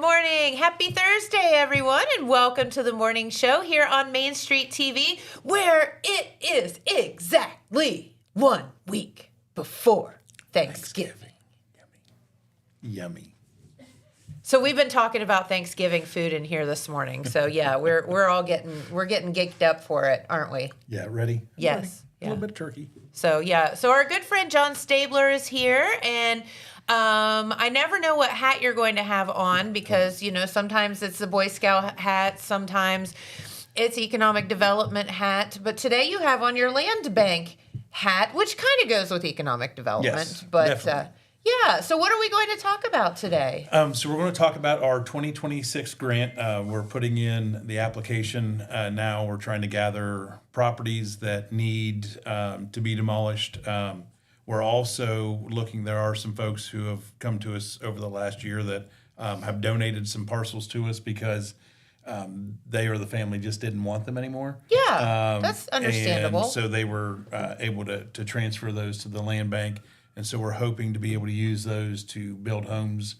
morning. Happy Thursday, everyone, and welcome to the morning show here on Main Street TV, where it is exactly 1 week before Thanksgiving. Yummy. So we've been talking about Thanksgiving food in here this morning. So yeah, we're all getting geeked up for it, aren't we? Yeah, ready? Yes. Ready. Yeah. A little bit of turkey. So yeah, so our good friend John Stabler is here, and I never know what hat you're going to have on because, you know, sometimes it's the Boy Scout hat, sometimes it's economic development hat, but today you have on your land bank hat, which kind of goes with economic development. Yes, but definitely. yeah, so what are we going to talk about today? So we're going to talk about our 2026 grant. We're putting in the application now. We're trying to gather properties that need to be demolished. We're also looking, there are some folks who have come to us over the last year that have donated some parcels to us because they or the family just didn't want them anymore. Yeah, that's understandable. And so they were able to transfer those to the land bank. And so we're hoping to be able to use those to build homes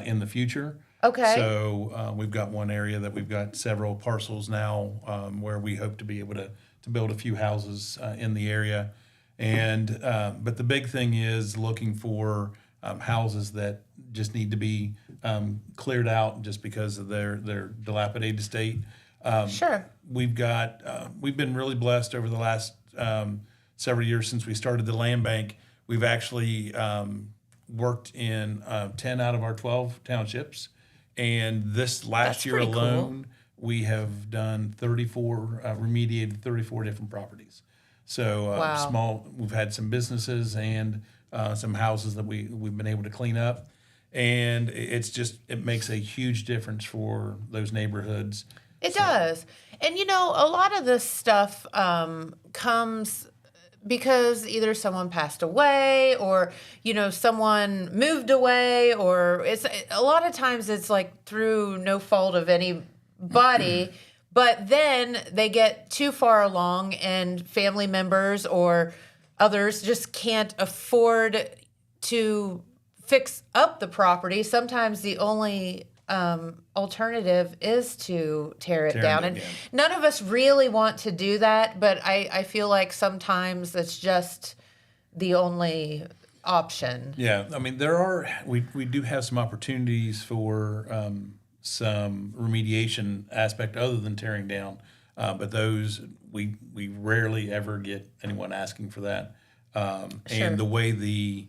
in the future. Okay. So we've got one area that we've got several parcels now where we hope to be able to build a few houses in the area. And but the big thing is looking for houses that just need to be cleared out just because of their dilapidated state. Sure. We've been really blessed over the last several years since we started the land bank. We've actually worked in 10 out of our 12 townships, and this last year alone, we have done remediated 34 different properties. So wow. We've had some businesses and some houses that we've been able to clean up, and it makes a huge difference for those neighborhoods. It does. And you know, a lot of this stuff comes because either someone passed away or, you know, someone moved away, or a lot of times it's like through no fault of anybody, but then they get too far along and family members or others just can't afford to fix up the property. Sometimes the only alternative is to tear it down. And none of us really want to do that, but I feel like sometimes it's just the only option. Yeah, I mean, we do have some opportunities for some remediation aspect other than tearing down, but those we rarely ever get anyone asking for that. Sure. And the way the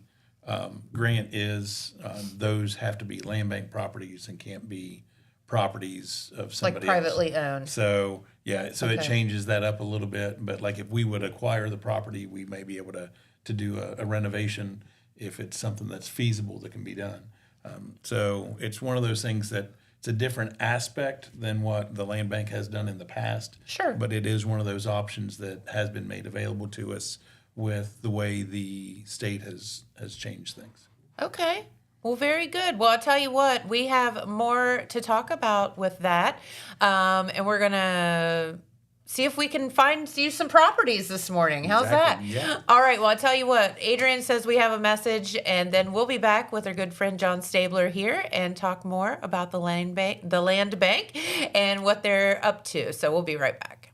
grant is, those have to be land bank properties and can't be properties of somebody like privately owned. So yeah, so Okay. it changes that up a little bit. But like if we would acquire the property, we may be able to do a renovation if it's something that's feasible that can be done. So it's one of those things that it's a different aspect than what the land bank has done in the past. Sure. But it is one of those options that has been made available to us with the way the state has changed things. Okay. Well, very good. Well, I'll tell you what, we have more to talk about with that. And we're going to see if we can find you some properties this morning. How's Exactly, that? yeah. All right. Well, I'll tell you what, Adrian says we have a message, and then we'll be back with our good friend John Stabler here and talk more about the land bank and what they're up to. So we'll be right back.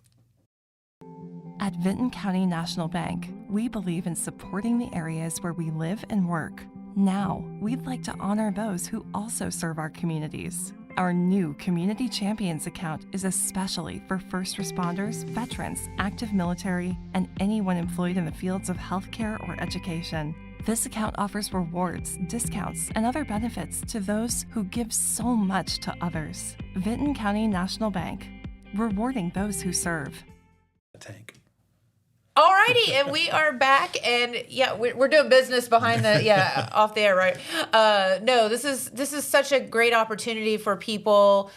At Vinton County National Bank, we believe in supporting the areas where we live and work. Now, we'd like to honor those who also serve our communities. Our new Community Champions account is especially for first responders, veterans, active military, and anyone employed in the fields of healthcare or education. This account offers rewards, discounts, and other benefits to those who give so much to others. Vinton County National Bank, rewarding those who serve. Tank. Alrighty, and we are back, and yeah, we're doing business behind the off the air, right? No, this is such a great opportunity for people.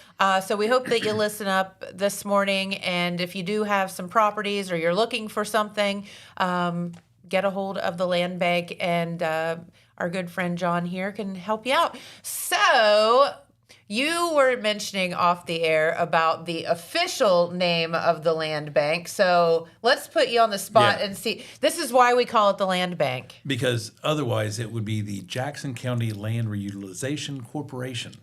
So we hope that you listen up this morning, and if you do have some properties or you're looking for something, get a hold of the land bank, and our good friend John here can help you out. So you were mentioning off the air about the official name of the land bank. So let's put you on the spot and see. This is why we call it the land bank. Because otherwise it would be the Jackson County Land Reutilization Corporation.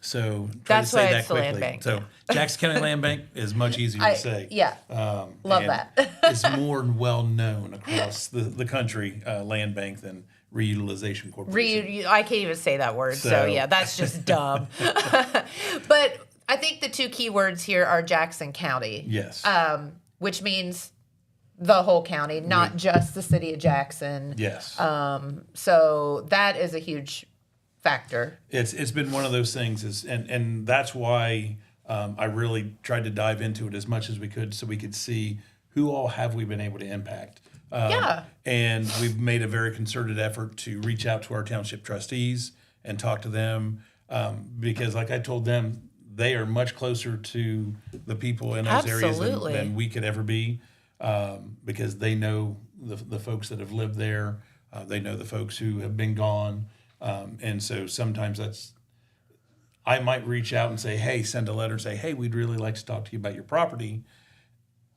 So try That's to why say that it's the land quickly. bank, So Jackson County Land Bank is much easier to say. Yeah, love And that. it's more well known across the country, land bank, than reutilization corporation. I can't even say that word, so So- yeah, that's just dumb. But I think the two key words here are Jackson County. Yes. Which means the whole county, not just the city of Jackson. Yes. So that is a huge factor. It's been one of those things, and that's why I really tried to dive into it as much as we could, so we could see who all have we been able to impact. Yeah. And we've made a very concerted effort to reach out to our township trustees and talk to them, because, like I told them, they are much closer to the people in those areas Absolutely. than we could ever be, because they know the folks that have lived there. They know the folks who have been gone. And so sometimes I might reach out and say, hey, send a letter and say, hey, we'd really like to talk to you about your property.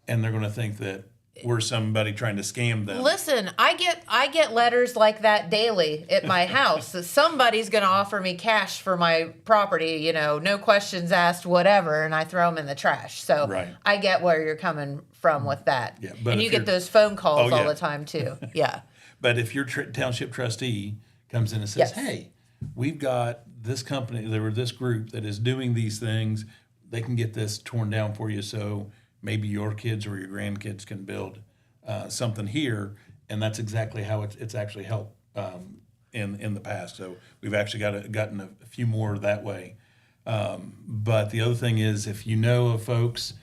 And they're going to think that we're somebody trying to scam them. Listen, I get letters like that daily at my house. That somebody's going to offer me cash for my property, no questions asked, whatever, and I throw them in the trash. So Right. I get where you're coming from with that. Yeah, but and if you get you're- those phone calls Oh, all yeah. the time too. Yeah. But if your township trustee comes in and says, Yes. hey, we've got this company, this group that is doing these things, they can get this torn down for you, so maybe your kids or your grandkids can build something here. And that's exactly how it's actually helped in the past. So we've actually gotten a few more that way. But the other thing is, if you know of folks,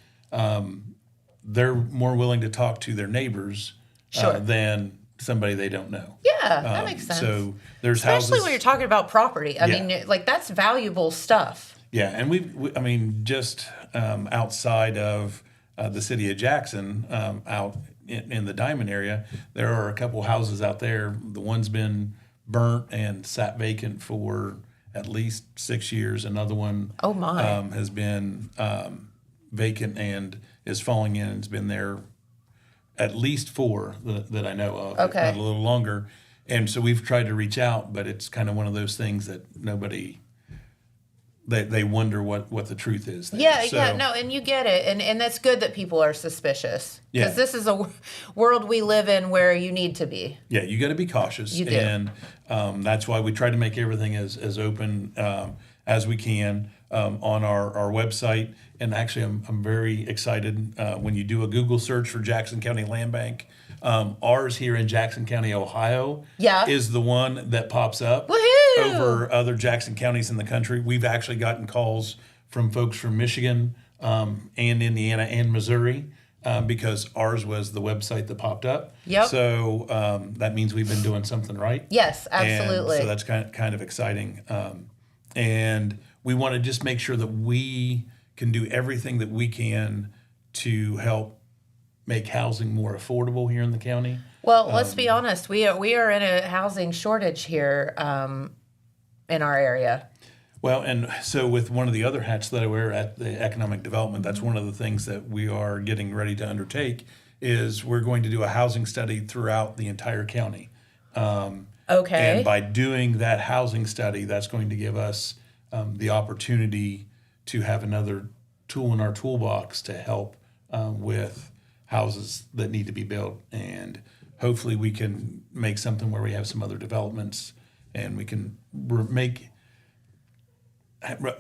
they're more willing to talk to their neighbors Sure. than somebody they don't know. Yeah, that makes sense. So there's Especially houses. when you're talking about property. I Yeah. mean, like that's valuable stuff. Yeah, and I mean, just outside of the city of Jackson, out in the Diamond area, there are a couple houses out there. The one's been burnt and sat vacant for at least 6 years. Another one Oh, my. has been vacant and is falling in. It's been there at least 4 that I know of, if Okay. not a little longer. And so we've tried to reach out, but it's kind of one of those things that nobody, they wonder what the truth is there. Yeah, So, yeah, no, and you get it, and that's good that people are suspicious because Yeah. this is a world we live in where you need to be. Yeah, you got to be cautious. You do. And that's why we try to make everything as open as we can on our website. And actually, I'm very excited when you do a Google search for Jackson County Land Bank. Ours here in Jackson County, Ohio, Yeah. is the one that pops up Woohoo! over other Jackson counties in the country. We've actually gotten calls from folks from Michigan and Indiana and Missouri because ours was the website that popped up. Yep. So that means we've been doing something right. Yes, absolutely. And so that's kind of exciting. And we want to just make sure that we can do everything that we can to help make housing more affordable here in the county. Well, let's be honest. We are in a housing shortage here in our area. Well, and so with one of the other hats that I wear at the economic development, that's one of the things that we are getting ready to undertake is we're going to do a housing study throughout the entire county. Okay. And by doing that housing study, that's going to give us the opportunity to have another tool in our toolbox to help with houses that need to be built. And hopefully we can make something where we have some other developments and we can make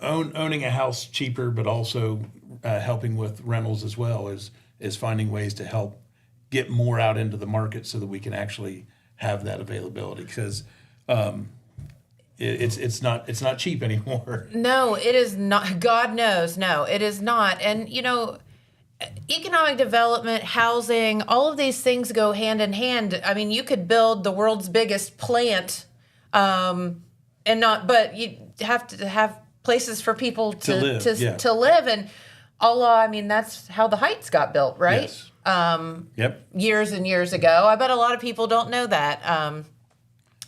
owning a house cheaper, but also helping with rentals as well is finding ways to help get more out into the market so that we can actually have that availability, because it's not cheap anymore. No, it is not. God knows, no, it is not. And economic development, housing, all of these things go hand in hand. I mean, you could build the world's biggest plant, but you have to have places for people to live. And Allah, I mean, that's how the Heights got built, right? Yes. Yep. Years and years ago. I bet a lot of people don't know that.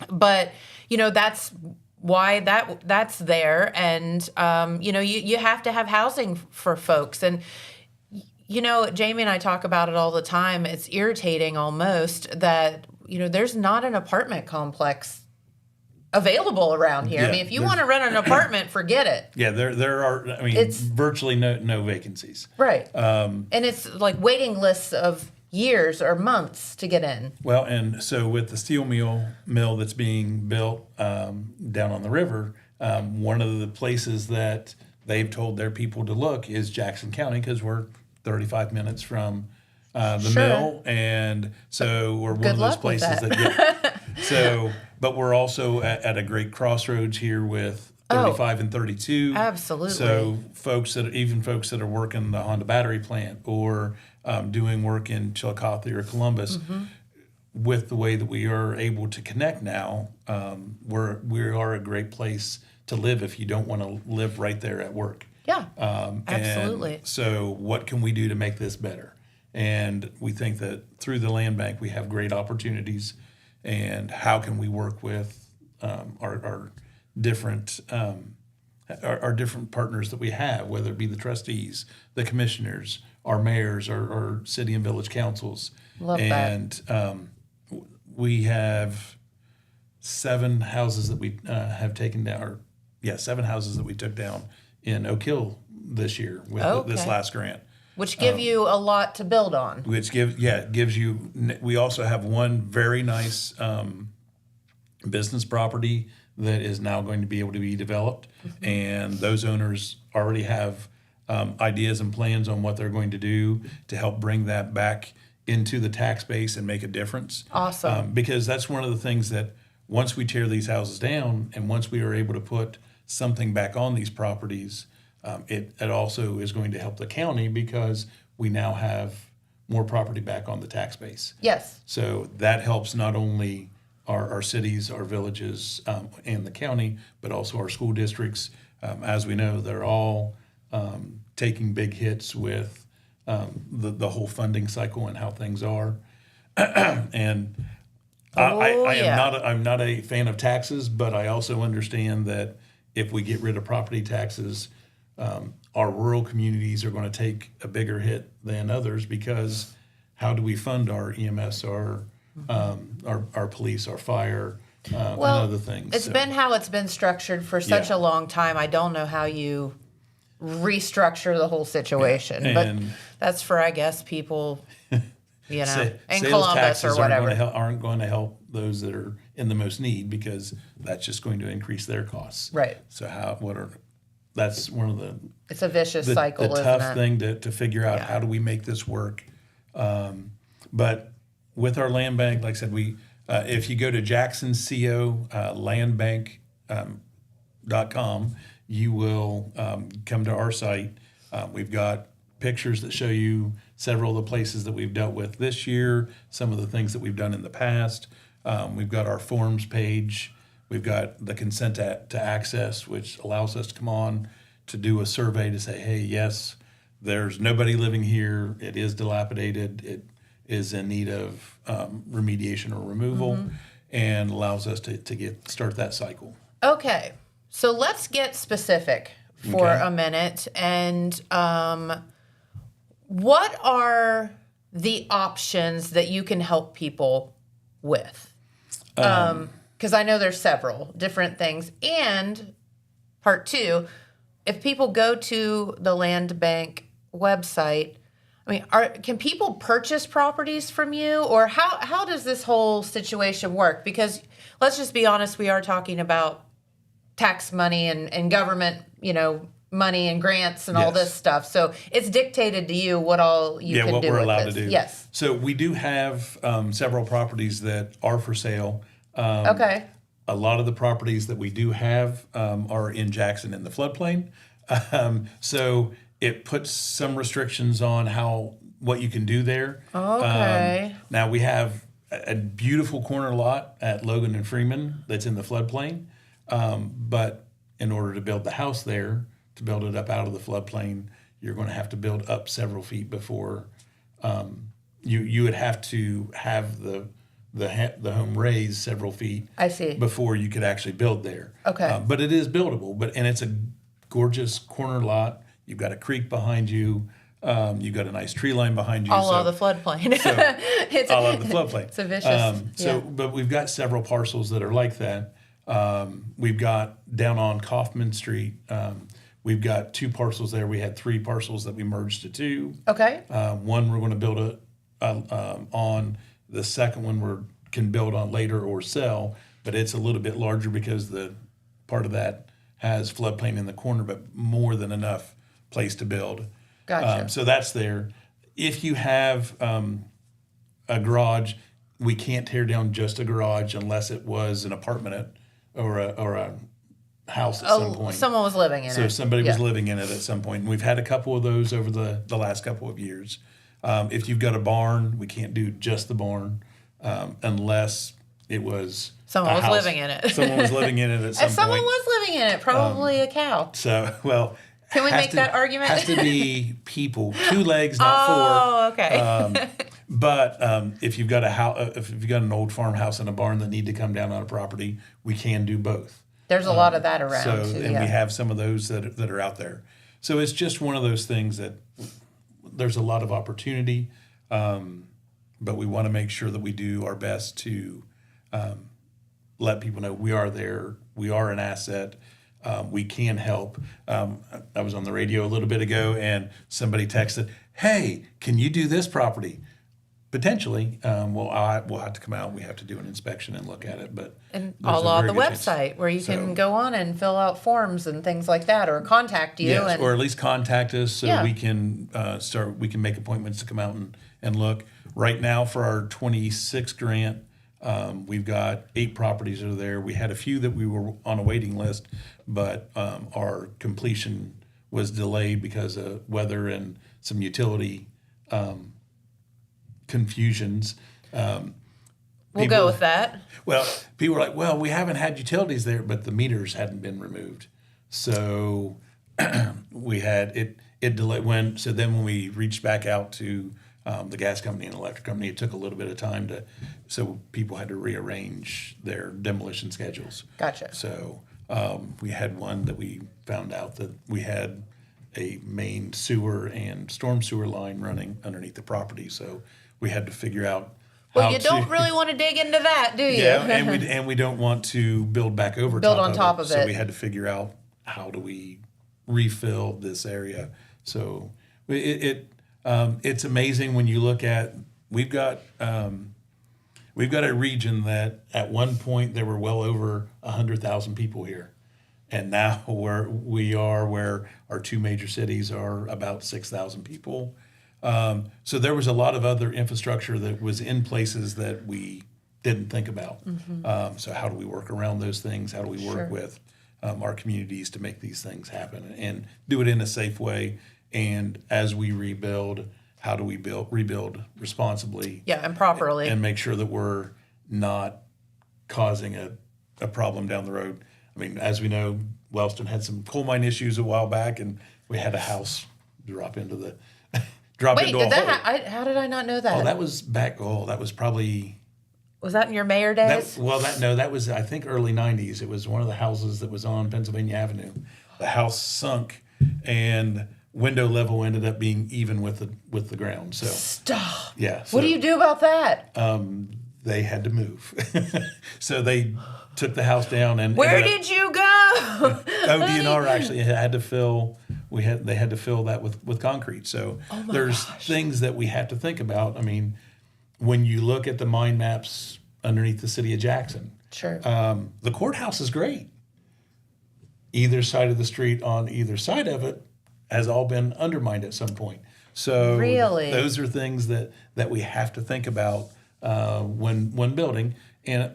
But that's why that's there. And you have to have housing for folks. And Jamie and I talk about it all the time. It's irritating almost that there's not an apartment complex available around here. I Yeah, mean, if you want to rent an apartment, forget it. Yeah, there are, I mean, It's- virtually no vacancies. Right. And it's like waiting lists of years or months to get in. Well, and so with the steel mill that's being built down on the river, one of the places that they've told their people to look is Jackson County, because we're 35 minutes from the Sure. mill, and so we're one Good of those luck with places that so. But we're also at a great crossroads here with 35 and 32. Absolutely. So folks that are working the Honda battery plant or doing work in Chillicothe or Columbus, with the way that we are able to connect now, we are a great place to live if you don't want to live right there at work. Yeah. Absolutely. And so what can we do to make this better? And we think that through the land bank, we have great opportunities. And how can we work with our different our different partners that we have, whether it be the trustees, the commissioners, our mayors, our city and village councils. Love that. And we have 7 houses that we have taken down, 7 houses that we took down in Oak Hill this year with this Okay. last grant. Which give you a lot to build on. Which gives you. We also have one very nice business property that is now going to be able to be developed, and those owners already have ideas and plans on what they're going to do to help bring that back into the tax base and make a difference. Awesome. Because that's one of the things that once we tear these houses down and once we are able to put something back on these properties. It also is going to help the county because we now have more property back on the tax base. Yes. So that helps not only our cities, our villages, and the county, but also our school districts. As we know, they're all taking big hits with the whole funding cycle and how things are. And I'm not a fan of taxes, but I also understand that if we get rid of property taxes, our rural communities are going to take a bigger hit than others because how do we fund our EMS, our police, our fire, and other things? It's been how it's been structured for such Yeah. a long time. I don't know how you restructure the whole situation, but And- that's for, I guess, people, in Sales Columbus taxes or whatever. aren't going to help those that are in the most need because that's just going to increase their costs. Right. So that's one of It's a vicious the cycle, isn't tough it? thing to figure out. Yeah. How do we make this work? But with our land bank, like I said, if you go to JacksonCO landbank.com, you will come to our site. We've got pictures that show you several of the places that we've dealt with this year, some of the things that we've done in the past. We've got our forms page. We've got the consent to access, which allows us to come on to do a survey to say, hey, yes, there's nobody living here. It is dilapidated. It is in need of remediation or removal, and allows us to start that cycle. Okay, so let's get specific for Okay. a minute. And what are the options that you can help people with? Because I know there's several different things. And part 2, if people go to the land bank website, I mean, can people purchase properties from you, or how does this whole situation work? Because let's just be honest, we are talking about tax money and government, money and grants and all Yes. this stuff. So it's dictated to you what all you can what do we're with allowed this. to do. Yes. So we do have several properties that are for sale. Okay. A lot of the properties that we do have are in Jackson in the floodplain. So it puts some restrictions on what you can do there. Okay. Now we have a beautiful corner lot at Logan and Freeman that's in the floodplain. But in order to build the house there, to build it up out of the floodplain, you're going to have to build up several feet before you would have to have the home raised several feet. I see. Before you could actually build there. Okay. But it is buildable. And it's a gorgeous corner lot. You've got a creek behind you. You've got a nice tree line behind you. All of the floodplain. It's all of the floodplain. It's a vicious. But we've got several parcels that are like that. We've got down on Kaufman Street, we've got 2 parcels there. We had 3 parcels that we merged to 2. Okay. One we're going to build on. The second one can build on later or sell, but it's a little bit larger because the part of that has floodplain in the corner, but more than enough place to build. Gotcha. So that's there. If you have a garage, we can't tear down just a garage unless it was an apartment or a house at some point. Someone was living in it. So somebody was living in it at some point. And we've had a couple of those over the last couple of years. If you've got a barn, we can't do just the barn unless it was Someone was house. living in it. Someone was living in it at some And someone point. was living in it, probably a cow. So, well, Can we has make that argument? Has to be people, 2 legs, not 4. Oh, okay. But if you've got a house, if you've got an old farmhouse and a barn that need to come down on a property, we can do both. There's a lot of that around So, too. and we have some of those that are out there. So it's just one of those things that there's a lot of opportunity, but we want to make sure that we do our best to let people know we are there, we are an asset, we can help. I was on the radio a little bit ago, and somebody texted, "Hey, can you do this property?" Potentially. We'll have to come out. We have to do an inspection and look at it. But And there's all a on very the good chance. website where you So- can go on and fill out forms and things like that, or contact you. Yes, and or at least contact us so Yeah. we can start. We can make appointments to come out and look. Right now, for our 26 grant, we've got 8 properties that are there. We had a few that we were on a waiting list, but our completion was delayed because of weather and some utility confusions. we'll go with that. Well, people were like, "Well, we haven't had utilities there, but the meters hadn't been removed." So we had it delayed so then when we reached back out to the gas company and electric company, it took a little bit of time so people had to rearrange their demolition schedules. Gotcha. So we had one that we found out that we had a main sewer and storm sewer line running underneath the property. So we had to figure out Well, how you to- don't really want to dig into that, do you? yeah, and we don't want to build back over Build top on of top it. of So it. we had to figure out how do we refill this area. So it's amazing when you look at we've got a region that at one point there were well over 100,000 people here, and now where our 2 major cities are about 6,000 people. So there was a lot of other infrastructure that was in places that we didn't think about. So how do we work around those things? How do we work Sure. with our communities to make these things happen and do it in a safe way? And as we rebuild, how do we rebuild responsibly? Yeah, and properly. And make sure that we're not causing a problem down the road. I mean, as we know, Wellston had some coal mine issues a while back, and we had a house drop into the Wait, into a did that? hole. How did I not know that? Oh, that was back. Oh, that was probably Was that in your mayor days? that was I think early '90s. It was one of the houses that was on Pennsylvania Avenue. The house sunk, and window level ended up being even with the ground. So Stop. yeah. What do you do about that? They had to move, so they took the house down and Where ended up- did you go? ODNR actually had to fill. They had to fill that with concrete. So there's things that we have to think about. I mean, when you look at the mind maps underneath the city of Jackson, Sure. the courthouse is great. Either side of the street on either side of it has all been undermined at some point. So Really? those are things that we have to think about when building. And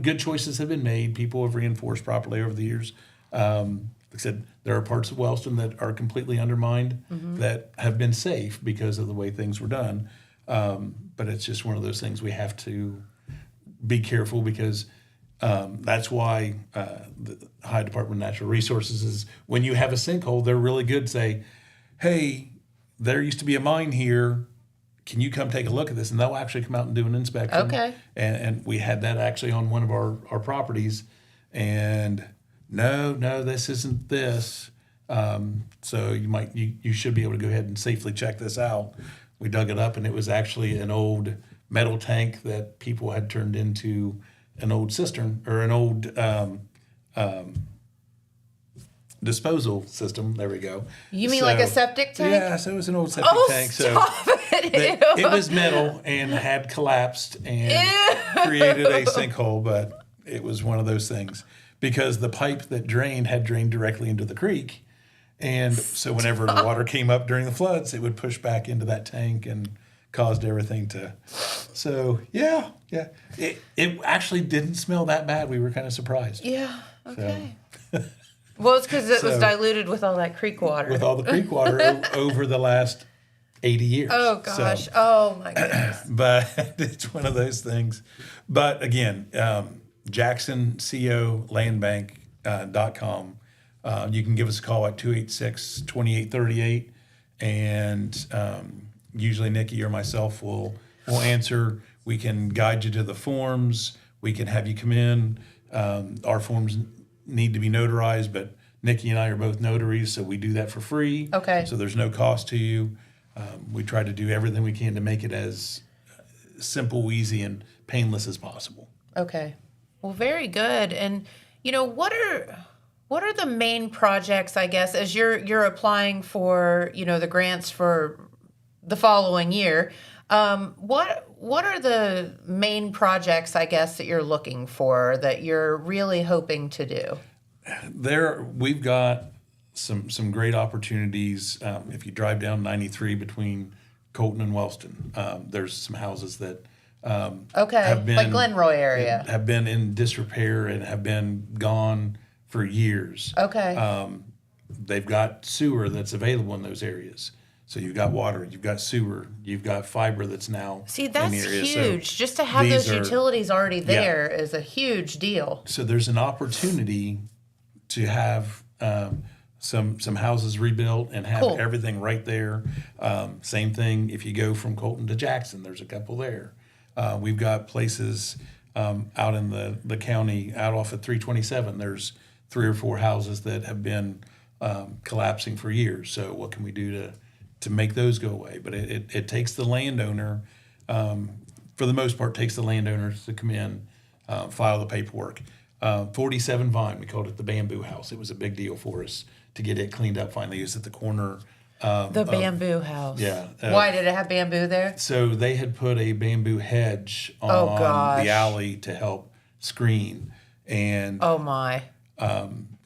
good choices have been made. People have reinforced properly over the years. Like I said, there are parts of Wellston that are completely undermined that have been safe because of the way things were done. But it's just one of those things we have to be careful because that's why the High Department of Natural Resources is when you have a sinkhole, they're really good to say, hey, there used to be a mine here. Can you come take a look at this? And they'll actually come out and do an inspection. Okay. And we had that actually on one of our properties. And no, this isn't this. So you should be able to go ahead and safely check this out. We dug it up, and it was actually an old metal tank that people had turned into an old cistern or an old disposal system. There we go. You mean like a septic tank? Yeah, so it was an old septic tank. Stop it. It was metal and had collapsed and created a sinkhole, but it was one of those things because the pipe that drained had drained directly into the creek. And so whenever the water came up during the floods, it would push back into that tank and caused everything to. So, yeah. It actually didn't smell that bad. We were kind of surprised. Yeah, okay. Well, it's because it was diluted with all that creek water. With all the creek water over the last 80 years. Oh, gosh. So, oh, my goodness. But it's one of those things. But again, JacksonCoLandBank.com. You can give us a call at 286-2838. And usually Nikki or myself will answer. We can guide you to the forms. We can have you come in. Our forms need to be notarized, but Nikki and I are both notaries, so we do that for free. Okay. So there's no cost to you. We try to do everything we can to make it as simple, easy, and painless as possible. Okay. Well, very good. And, what are the main projects, I guess, as you're applying for, the grants for the following year? What are the main projects, I guess, that you're looking for that you're really hoping to do? We've got some great opportunities. If you drive down 93 between Colton and Wellston, there's some houses that have been like Glenroy area have been in disrepair and have been gone for years. Okay. They've got sewer that's available in those areas. So you've got water, you've got sewer, you've got fiber that's now See, that's in the area. huge. So just to have those utilities already there is a huge deal. So there's an opportunity to have some houses rebuilt and have everything right there. Same thing if you go from Colton to Jackson, there's a couple there. We've got places out in the county, out off of 327. There's 3 or 4 houses that have been collapsing for years. So what can we do to make those go away? But it takes the landowner, for the most part, takes the landowners to come in, file the paperwork. 47 Vine, we called it the bamboo house. It was a big deal for us to get it cleaned up finally. It was at the corner. The bamboo house. Yeah. Why did it have bamboo there? So they had put a bamboo hedge on the alley to help screen. And oh my.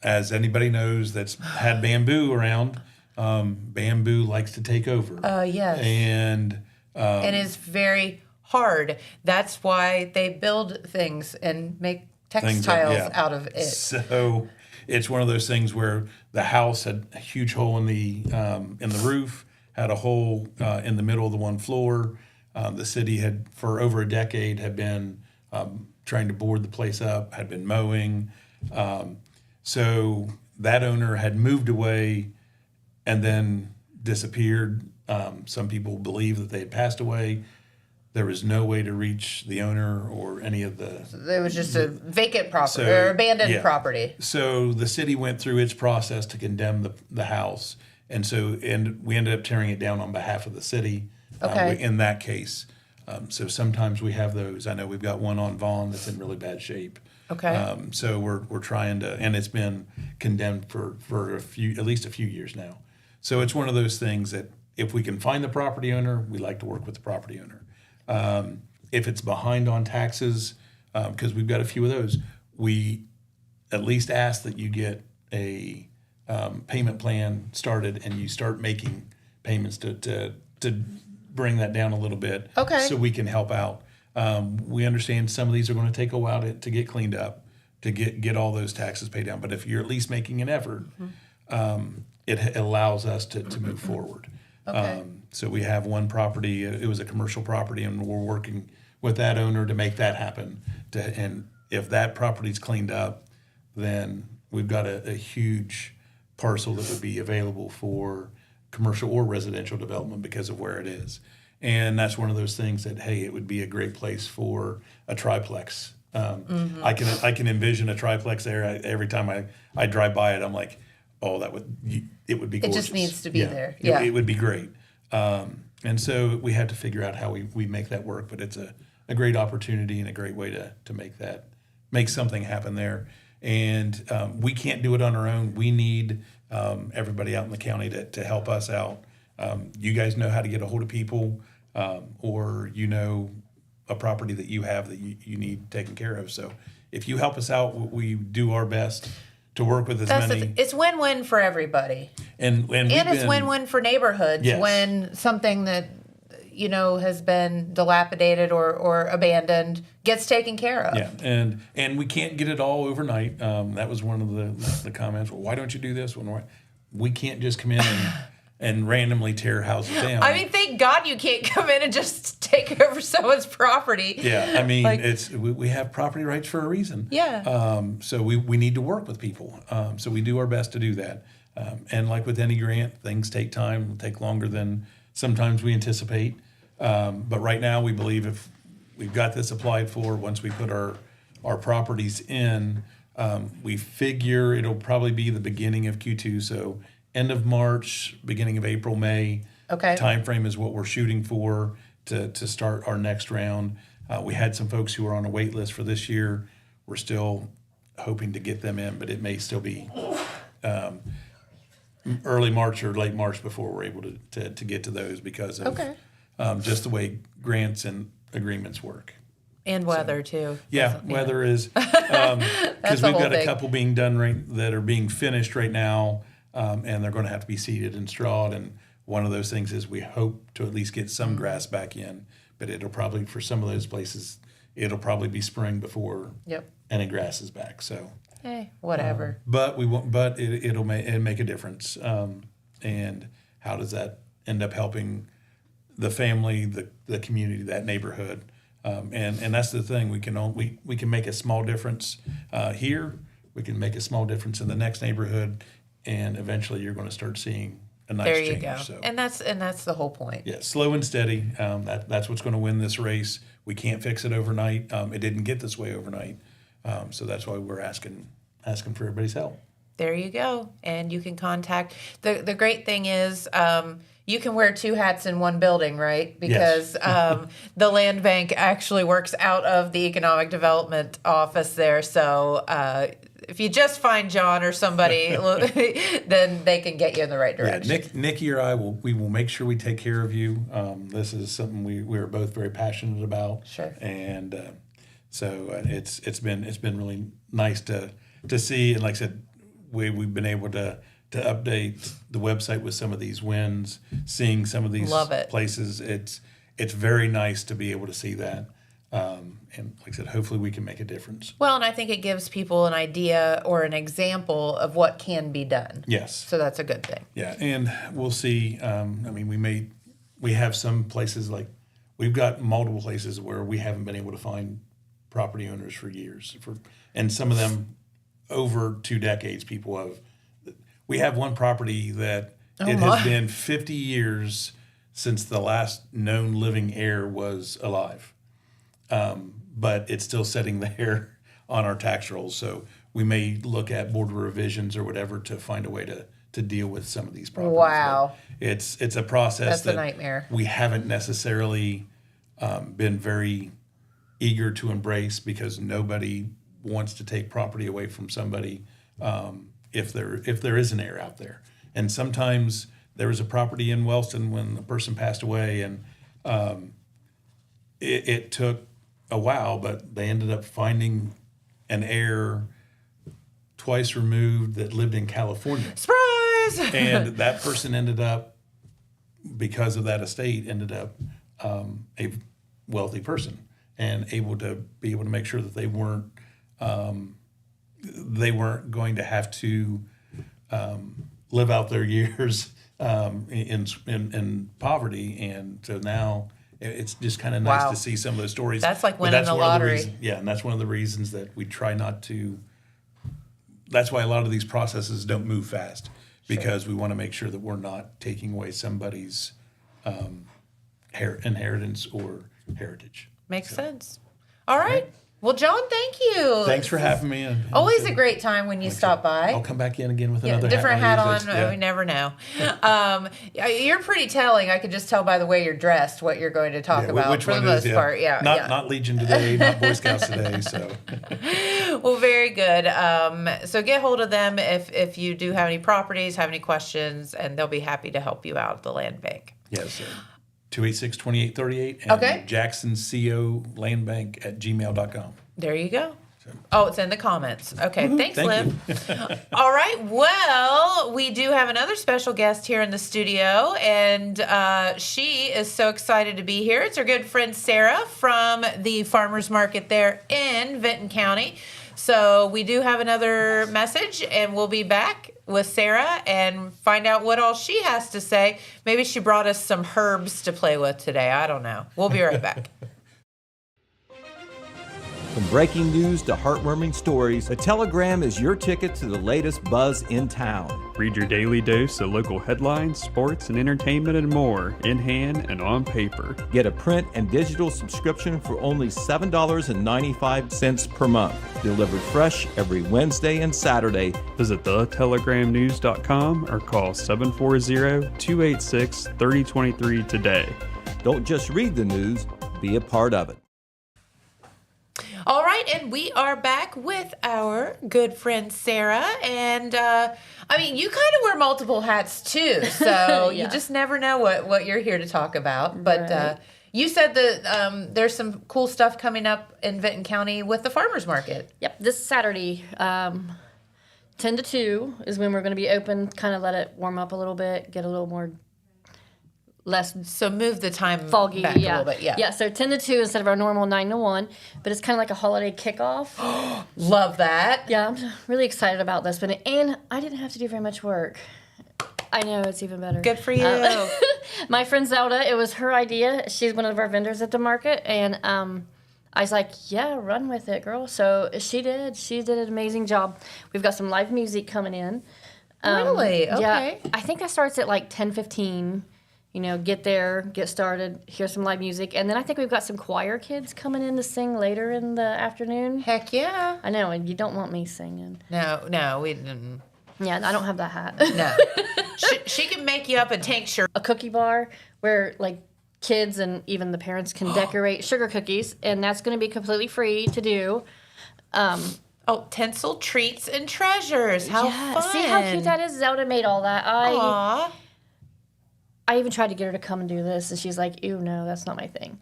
As anybody knows that's had bamboo around, bamboo likes to take over. Yes. And it's very hard. That's why they build things and make textiles out of it. So it's one of those things where the house had a huge hole in the roof, had a hole in the middle of the one floor. The city had, for over a decade, had been trying to board the place up, had been mowing. So that owner had moved away and then disappeared. Some people believe that they had passed away. There was no way to reach the owner or any of the... It was just a vacant property or abandoned property. So the city went through its process to condemn the house. And we ended up tearing it down on behalf of the city in that case. So sometimes we have those. I know we've got one on Vaughn that's in really bad shape. Okay. So we're trying to... And it's been condemned for at least a few years now. So it's one of those things that if we can find the property owner, we like to work with the property owner. If it's behind on taxes, because we've got a few of those, we at least ask that you get a payment plan started and you start making payments to bring that down a little bit. Okay. So we can help out. We understand some of these are going to take a while to get cleaned up, to get all those taxes paid down. But if you're at least making an effort, it allows us to move forward. Okay. So we have one property, it was a commercial property, and we're working with that owner to make that happen. And if that property's cleaned up, then we've got a huge parcel that would be available for commercial or residential development because of where it is. And that's one of those things that, hey, it would be a great place for a triplex. I can envision a triplex there. Every time I drive by it, I'm like, oh, it would be gorgeous. It just needs to be there. It would be great. And so we had to figure out how we make that work, but it's a great opportunity and a great way to make that make something happen there. And we can't do it on our own. We need everybody out in the county to help us out. You guys know how to get a hold of people, or a property that you have that you need taken care of. So if you help us out, we do our best to work with as many. It's win-win for everybody. And It's win-win for neighborhoods Yes. when something that has been dilapidated or abandoned gets taken care of. Yeah, and we can't get it all overnight. That was one of the comments. Well, why don't you do this one? We can't just come in and randomly tear houses down. I mean, thank God you can't come in and just take over someone's property. Yeah, I mean, we have property rights for a reason. Yeah. So we need to work with people. So we do our best to do that. And like with any grant, things take time, will take longer than sometimes we anticipate. But right now, we believe if we've got this applied for, once we put our properties in, we figure it'll probably be the beginning of Q2. So end of March, beginning of April, May. Okay. Time frame is what we're shooting for to start our next round. We had some folks who are on a wait list for this year. We're still hoping to get them in, but it may still be early March or late March before we're able to get to those because of just the way grants and agreements work. And weather, too. Yeah, weather is because we've got a couple being done that are being finished right now, and they're going to have to be seeded and strawed. And one of those things is we hope to at least get some grass back in, but it'll probably, for some of those places, it'll probably be spring before any grass is back. So, hey, whatever. But we won't. But it'll make a difference. And how does that end up helping the family, the community, that neighborhood? And that's the thing. We can make a small difference here. We can make a small difference in the next neighborhood, and eventually you're going to start seeing a nice change. There you go. So, and that's the whole point. yeah, slow and steady. That's what's going to win this race. We can't fix it overnight. It didn't get this way overnight. So that's why we're asking for everybody's help. There you go. And you can contact the great thing is you can wear two hats in one building, right? Because the land bank actually works out of the economic development office there. So if you just find John or somebody, then they can get you in the right direction. Yeah, Nikki or I will make sure we take care of you. This is something we are both very passionate about. Sure. And so it's been really nice to see. And like I said, we've been able to update the website with some of these wins, seeing some of these places. It's very nice to be able to see that. And like I said, hopefully we can make a difference. Well, and I think it gives people an idea or an example of what can be done. Yes. So that's a good thing. Yeah, and we'll see. I mean, we have some places we've got multiple places where we haven't been able to find property owners for years. And some of them over 2 decades, people have. We have one property that has been 50 years since the last known living heir was alive. But it's still sitting there on our tax rolls. So we may look at board revisions or whatever to find a way to deal with some of these properties. Wow. But it's a process That's a nightmare. We haven't necessarily been very eager to embrace because nobody wants to take property away from somebody if there is an heir out there. And sometimes there was a property in Wellston when the person passed away, and it took a while, but they ended up finding an heir twice removed that lived in California. Surprise! And that person ended up, because of that estate, a wealthy person and able to make sure that they weren't going to have to live out their years in poverty. And so now it's just kind of nice to see some of those stories. That's like winning the lottery. And that's one of the reasons that we try not to. That's why a lot of these processes don't move fast, because we want to make sure that we're not taking away somebody's inheritance or heritage. Makes sense. All right. Well, John, thank you. Thanks for having me. And Always a great time when you stop by. I'll come back in again with another different hat on. Yeah. We never know. You're pretty telling. I could just tell by the way you're dressed what you're going to talk about which for the one most is, part. Yeah, not Legion today, not Boy Scouts today. So, well, very good. So get hold of them if you do have any properties, have any questions, and they'll be happy to help you out at the land bank. yes, 286-2838 and Okay. JacksonCOLandBank@gmail.com. There you go. Oh, it's in the comments. Okay, thanks, Thank Liv. All right, well, we do have another special guest here in the studio, and she is so excited to be here. It's our good friend Sarah from the Farmers Market there in Vinton County. So we do have another message, and we'll be back with Sarah and find out what all she has to say. Maybe she brought us some herbs to play with today. I don't know. We'll be right back. From breaking news to heartwarming stories, the Telegram is your ticket to the latest buzz in town. Read your daily dose of local headlines, sports, and entertainment and more in hand and on paper. Get a print and digital subscription for only $7.95 per month. Delivered fresh every Wednesday and Saturday. Visit thetelegramnews.com or call 740-286-3023 today. Don't just read the news, be a part of it. All right, and we are back with our good friend Sarah, and you kind of wear multiple hats too, so you just never know what you're here to talk about. But Right. You said that there's some cool stuff coming up in Vinton County with the farmers market. Yep, this Saturday, 10 to 2 is when we're going to be open. Kind of let it warm up a little bit, get a little more less So move the time foggy. back a little bit. Yeah, so 10 to 2 instead of our normal 9 to 1, but it's kind of like a holiday kickoff. Love that. Yeah, I'm really excited about this, and I didn't have to do very much work. I know, it's even better. Good for you. My friend Zelda, it was her idea. She's one of our vendors at the market, and I was like, yeah, run with it, girl. So she did. She did an amazing job. We've got some live music coming in. Really? Okay. Yeah, I think that starts at like 10:15. You know, get there, get started, hear some live music. And then I think we've got some choir kids coming in to sing later in the afternoon. Heck yeah. I know, and you don't want me singing. No, we didn't. Yeah, I don't have that hat. No. she can make you up a tank shirt. A cookie bar where, like, kids and even the parents can decorate sugar cookies, and that's going to be completely free to do. Oh, tinsel treats and treasures. How fun. See how cute that is? Zelda made all that. Aw. I even tried to get her to come and do this, and she's like, ew, no, that's not my thing.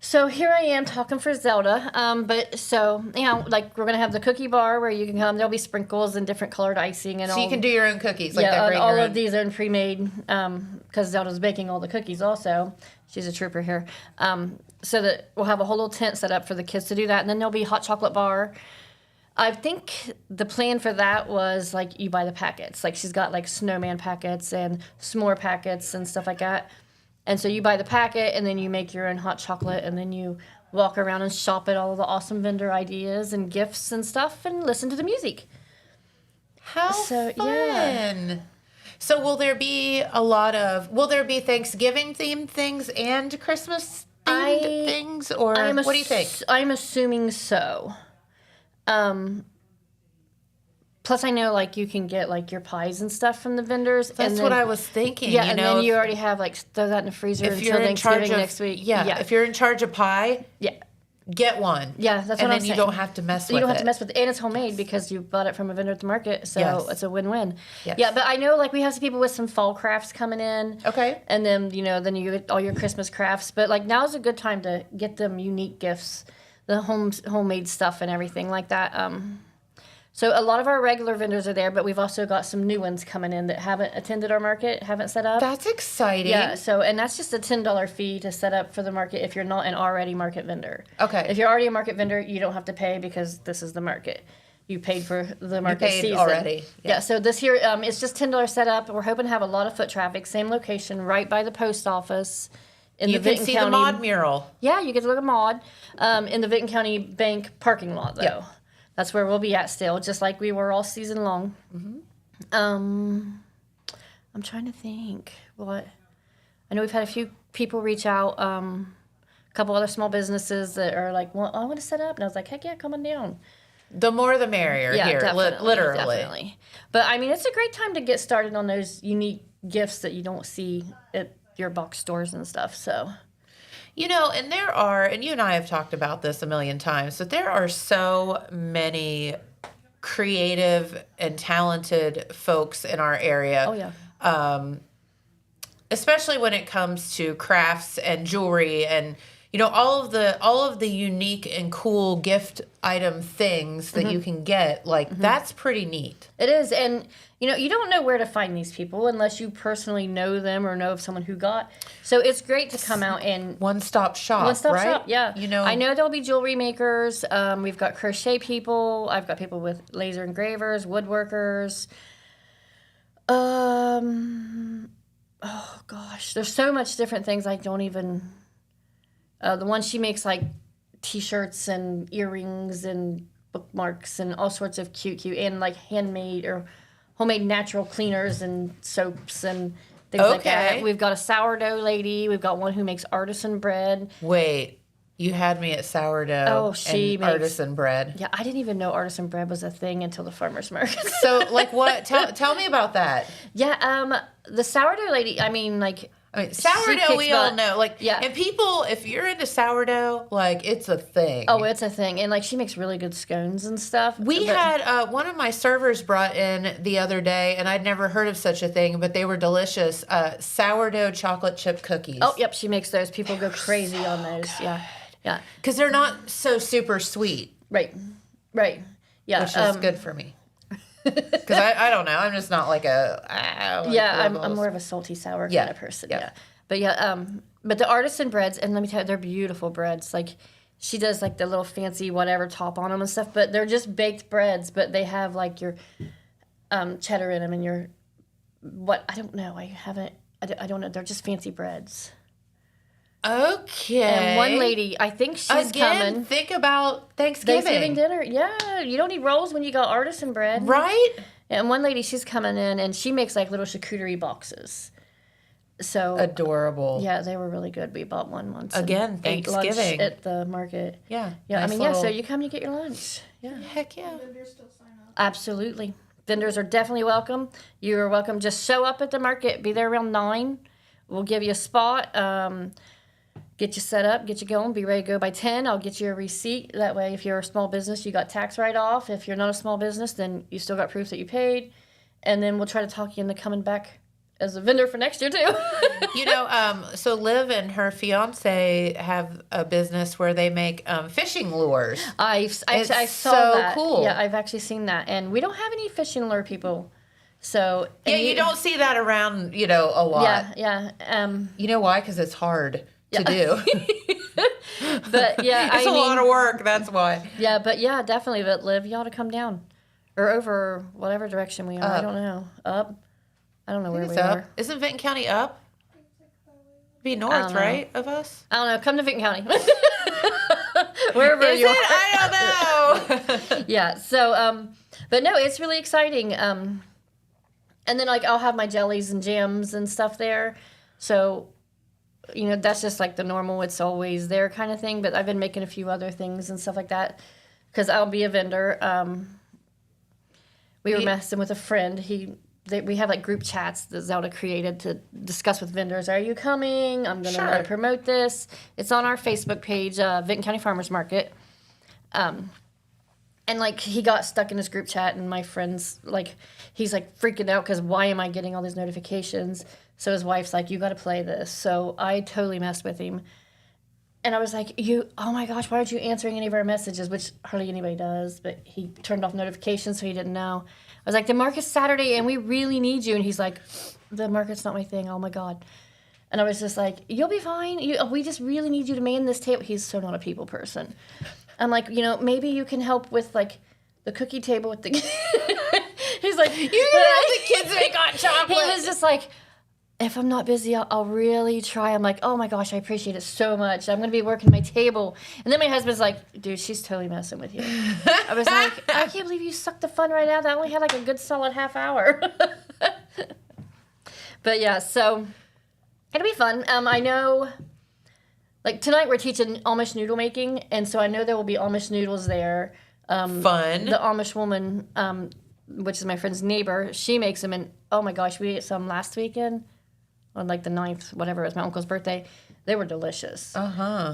So here I am talking for Zelda. Like we're going to have the cookie bar where you can come. There'll be sprinkles and different colored icing. And So all, you can do your own cookies. Like yeah, decorate all your of own. these are pre-made because Zelda's baking all the cookies also. She's a trooper here. So that we'll have a whole little tent set up for the kids to do that. And then there'll be a hot chocolate bar. I think the plan for that was like you buy the packets. Like she's got like snowman packets and s'more packets and stuff like that. And so you buy the packet and then you make your own hot chocolate and then you walk around and shop at all of the awesome vendor ideas and gifts and stuff and listen to the music. How So, fun. yeah. So will there be Thanksgiving themed things and Christmas themed things? Or what do you think? I'm assuming so. Plus, I know like you can get like your pies and stuff from the vendors. That's what I was thinking. Yeah, you and know, then you already have like throw that in the freezer until Thanksgiving next week. Yeah, if you're in charge of pie, Yeah. get one. Yeah, that's what and I'm then saying. you don't have to mess with it. You don't have to mess with it. And it's homemade because you bought it from a vendor at the market. So Yes. it's a win-win. Yes. Yeah, but I know like we have some people with some fall crafts coming in. Okay. And then, then you get all your Christmas crafts. But like now's a good time to get them unique gifts, the homemade stuff and everything like that. So a lot of our regular vendors are there, but we've also got some new ones coming in that haven't attended our market, haven't set up. That's exciting. Yeah, and that's just a $10 fee to set up for the market if you're not an already market vendor. Okay. If you're already a market vendor, you don't have to pay because this is the market. You paid for the market paid season. already. Yeah, so this year, it's just $10 set up. We're hoping to have a lot of foot traffic, same location, right by the post office. In You the can Vinton see County, the mod mural. Yeah, you get to look at mod in the Vinton County Bank parking lot, though. Yep. That's where we'll be at still, just like we were all season long. Mm-hmm. I'm trying to think what. I know we've had a few people reach out couple other small businesses that are like, well, I want to set up. And I was like, heck yeah, come on down. The more the merrier here, literally. Definitely. But I mean, it's a great time to get started on those unique gifts that you don't see at your box stores and stuff. So, You know, and there are, and you and I have talked about this a million times, but there are so many creative and talented folks in our area. oh yeah. Especially when it comes to crafts and jewelry and all of the unique and cool gift item things that you can get, like that's pretty neat. It is, and you don't know where to find these people unless you personally know them or know of someone who got. So it's great to come out and One-stop shop, one-stop right? shop. Yeah, I know there'll be jewelry makers. We've got crochet people. I've got people with laser engravers, woodworkers. Oh gosh, there's so much different things I don't even. The one she makes like T-shirts and earrings and bookmarks and all sorts of cute and like handmade or homemade natural cleaners and soaps and things like that. We've got a sourdough lady. We've got one who makes artisan bread. Wait, you had me at sourdough she and makes artisan bread. Yeah, I didn't even know artisan bread was a thing until the farmer's market. So, like, what? Tell me about that. Yeah, the sourdough lady. I mean, sourdough, we all know. Like, yeah. And people, if you're into sourdough, like, it's a thing. Oh, it's a thing. And, like, she makes really good scones and stuff. We had one of my servers brought in the other day, and I'd never heard of such a thing, but they were delicious. Sourdough chocolate chip cookies. Oh, yep, she makes those. People go crazy on those. Yeah. Yeah. Because they're not so super sweet. Right. Yeah. Which is good for me. Because I don't know. I'm just not like I'm more of a salty sour kind of person. Yeah. But but the artisan breads, and let me tell you, they're beautiful breads. Like, she does like the little fancy whatever top on them and stuff, but they're just baked breads, but they have like your cheddar in them and your, I don't know. I don't know. They're just fancy breads. Okay. And one lady, I think she's coming. Think about Thanksgiving dinner. Yeah, you don't need rolls when you got artisan bread. Right? And one lady, she's coming in, and she makes like little charcuterie boxes. So adorable. Yeah, they were really good. We bought one once. Again, Thanksgiving. Ate lunch at the market. Yeah. Yeah, nice so you come, you get your lunch. Yeah. Heck yeah. Vendors still sign up. Absolutely. Vendors are definitely welcome. You are welcome. Just show up at the market. Be there around 9. We'll give you a spot. Get you set up, get you going, be ready to go by 10. I'll get you a receipt. That way, if you're a small business, you got tax write-off. If you're not a small business, then you still got proof that you paid. And then we'll try to talk you into coming back as a vendor for next year, too. So Liv and her fiance have a business where they make fishing lures. I saw so that. Cool. Yeah, I've actually seen that. And we don't have any fishing lure people. So you don't see that around, a lot. Yeah. You know why? Because it's hard to do. But yeah, it's a lot of work. That's why. Yeah, but yeah, definitely. But Liv, you ought to come down or over whatever direction we are. I don't know. Up. I don't know where we are. Isn't Vinton County up? Be north, right, of us? I don't know. Come to Vinton County. Wherever Is you it? are. I don't know. Yeah. So, but no, it's really exciting. And then like I'll have my jellies and jams and stuff there. So, that's just like the normal, it's always there kind of thing. But I've been making a few other things and stuff like that because I'll be a vendor. We were messing with a friend. We have like group chats that Zelda created to discuss with vendors. Are you coming? I'm going to promote this. It's on our Facebook page, Vinton County Farmers Market. And like he got stuck in his group chat, and my friend's like, he's like freaking out because why am I getting all these notifications? So his wife's like, you got to play this. So I totally messed with him. And I was like, oh my gosh, why aren't you answering any of our messages? Which hardly anybody does, but he turned off notifications so he didn't know. I was like, the market's Saturday and we really need you. And he's like, the market's not my thing. Oh my God. And I was just like, you'll be fine. We just really need you to man this table. He's so not a people person. I'm like, maybe you can help with like the cookie table with the he's like, you're gonna have the kids make hot chocolate. He was just like, if I'm not busy, I'll really try. I'm like, oh my gosh, I appreciate it so much. I'm going to be working my table. And then my husband's like, dude, she's totally messing with you. I was like, I can't believe you sucked the fun right out. That only had like a good solid half hour. But yeah, so it'll be fun. I know like tonight we're teaching Amish noodle making, and so I know there will be Amish noodles there. Fun. The Amish woman, which is my friend's neighbor, she makes them, and oh my gosh, we ate some last weekend on like the 9th, whatever, it was my uncle's birthday. They were delicious.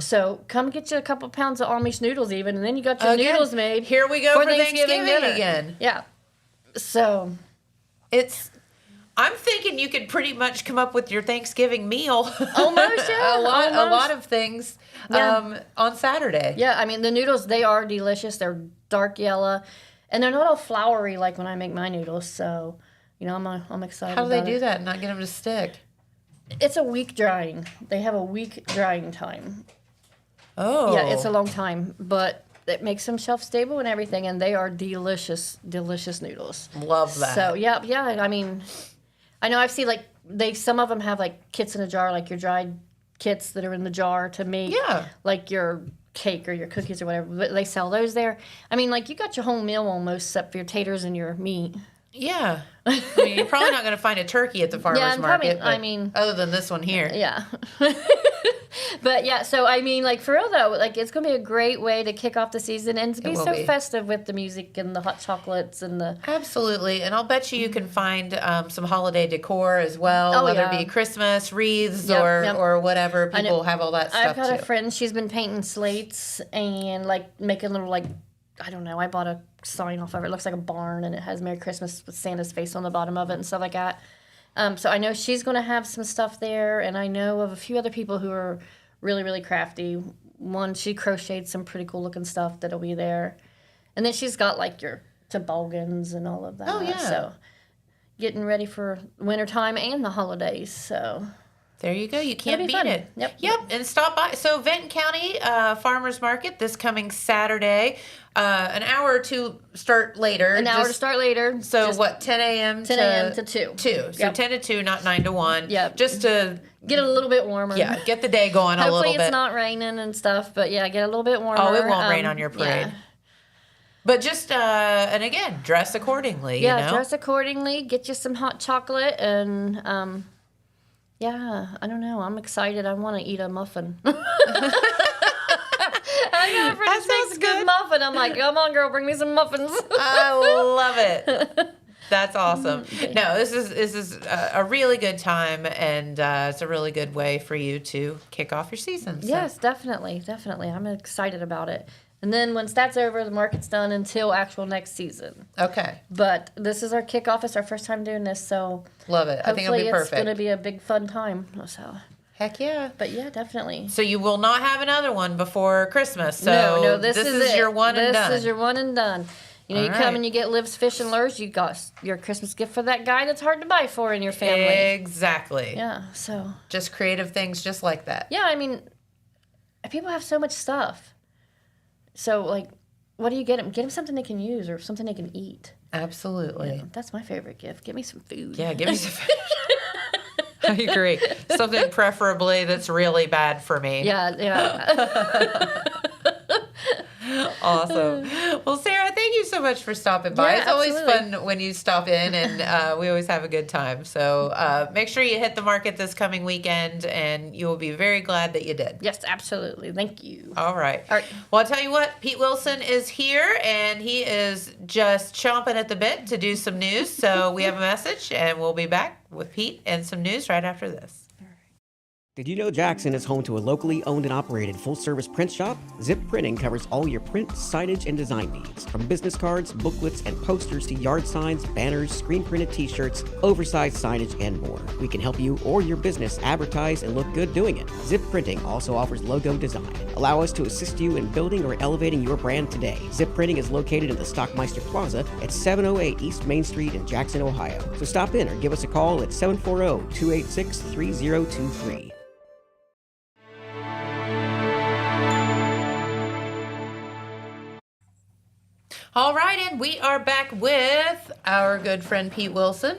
So come get you a couple pounds of Amish noodles even, and then you got your noodles made. Here we go for Thanksgiving dinner. again. Yeah. So I'm thinking you could pretty much come up with your Thanksgiving meal. Almost, yeah. a lot of things on Saturday. Yeah, I mean, the noodles, they are delicious. They're dark yellow, and they're not all floury like when I make my noodles. So, I'm excited. How do they do it. that and not get them to stick? It's a week drying. They have a week drying time. Oh. Yeah, it's a long time, but it makes them shelf stable and everything, and they are delicious, delicious noodles. Love that. So, yeah. I mean, I know I've seen, like, some of them have, like, kits in a jar, like your dried kits that are in the jar to make, like, your cake or your cookies or whatever. But they sell those there. I mean, like, you got your whole meal almost, except for your taters and your meat. Yeah. I mean, you're probably not going to find a turkey at the farmer's market. Probably, I mean, other than this one here. Yeah. But yeah, so I mean, like, for real though, like, it's gonna be a great way to kick off the season and to be so festive with the music and the hot chocolates and the Absolutely, and I'll bet you can find some holiday decor as well, whether it be Christmas wreaths or whatever. People have all that stuff I've got too. a friend, she's been painting slates and like making little, like, I don't know, I bought a sign off of it. It looks like a barn and it has Merry Christmas with Santa's face on the bottom of it and stuff like that. So I know she's going to have some stuff there, and I know of a few other people who are really, really crafty. One, she crocheted some pretty cool looking stuff that'll be there. And then she's got like your toboggans and all of that. Oh, yeah. So getting ready for wintertime and the holidays. So there you go. You can't beat it. Yep. And stop by. So Vinton County Farmers Market this coming Saturday. An hour or two start later. To start later. So what, 10 a.m. 10 a.m. to 2. 2. So 10 to 2, not 9 to 1. Yep. Just to get it a little bit warmer. Yeah, get the day going a little bit. Hopefully it's not raining and stuff, but yeah, get a little bit warmer. Oh, it won't rain on your parade. Yeah. But just, and again, dress accordingly, Yeah, you know? dress accordingly. Get you some hot chocolate and, yeah, I don't know. I'm excited. I want to eat a muffin. I got a friend who makes a good muffin. I'm like, come on, girl, bring me some muffins. I love it. That's awesome. No, this is a really good time, and it's a really good way for you to kick off your season. So. Yes, definitely. I'm excited about it. And then once that's over, the market's done until actual next season. Okay. But this is our kickoff. It's our first time doing this, so love it. I think it'll be perfect. Hopefully it's going to be a big fun time. So. Heck yeah. But yeah, definitely. So you will not have another one before Christmas. So no, this is your one and done. This is your one and done. You know, come and you get Liv's Fish and Lures. You got your Christmas gift for that guy that's hard to buy for in your family. Exactly. Yeah, so. Just creative things just like that. Yeah, I mean, people have so much stuff. So, like, what do you get them? Get them something they can use or something they can eat. Absolutely. Yeah, that's my favorite gift. Get me some food. Yeah, give me some food. I agree. Something preferably that's really bad for me. Yeah. Awesome. Well, Sarah, thank you so much for stopping by. Yeah, it's always absolutely. fun when you stop in, and we always have a good time. So make sure you hit the market this coming weekend, and you will be very glad that you did. Yes, absolutely. Thank you. All right. All right. Well, I'll tell you what, Pete Wilson is here, and he is just chomping at the bit to do some news. So we have a message, and we'll be back with Pete and some news right after this. Did you know Jackson is home to a locally owned and operated full-service print shop? Zip Printing covers all your print, signage, and design needs. From business cards, booklets, and posters to yard signs, banners, screen-printed t-shirts, oversized signage, and more. We can help you or your business advertise and look good doing it. Zip Printing also offers logo design. Allow us to assist you in building or elevating your brand today. Zip Printing is located in the Stockmeister Plaza at 708 East Main Street in Jackson, Ohio. So stop in or give us a call at 740-286-3023. All right, and we are back with our good friend Pete Wilson,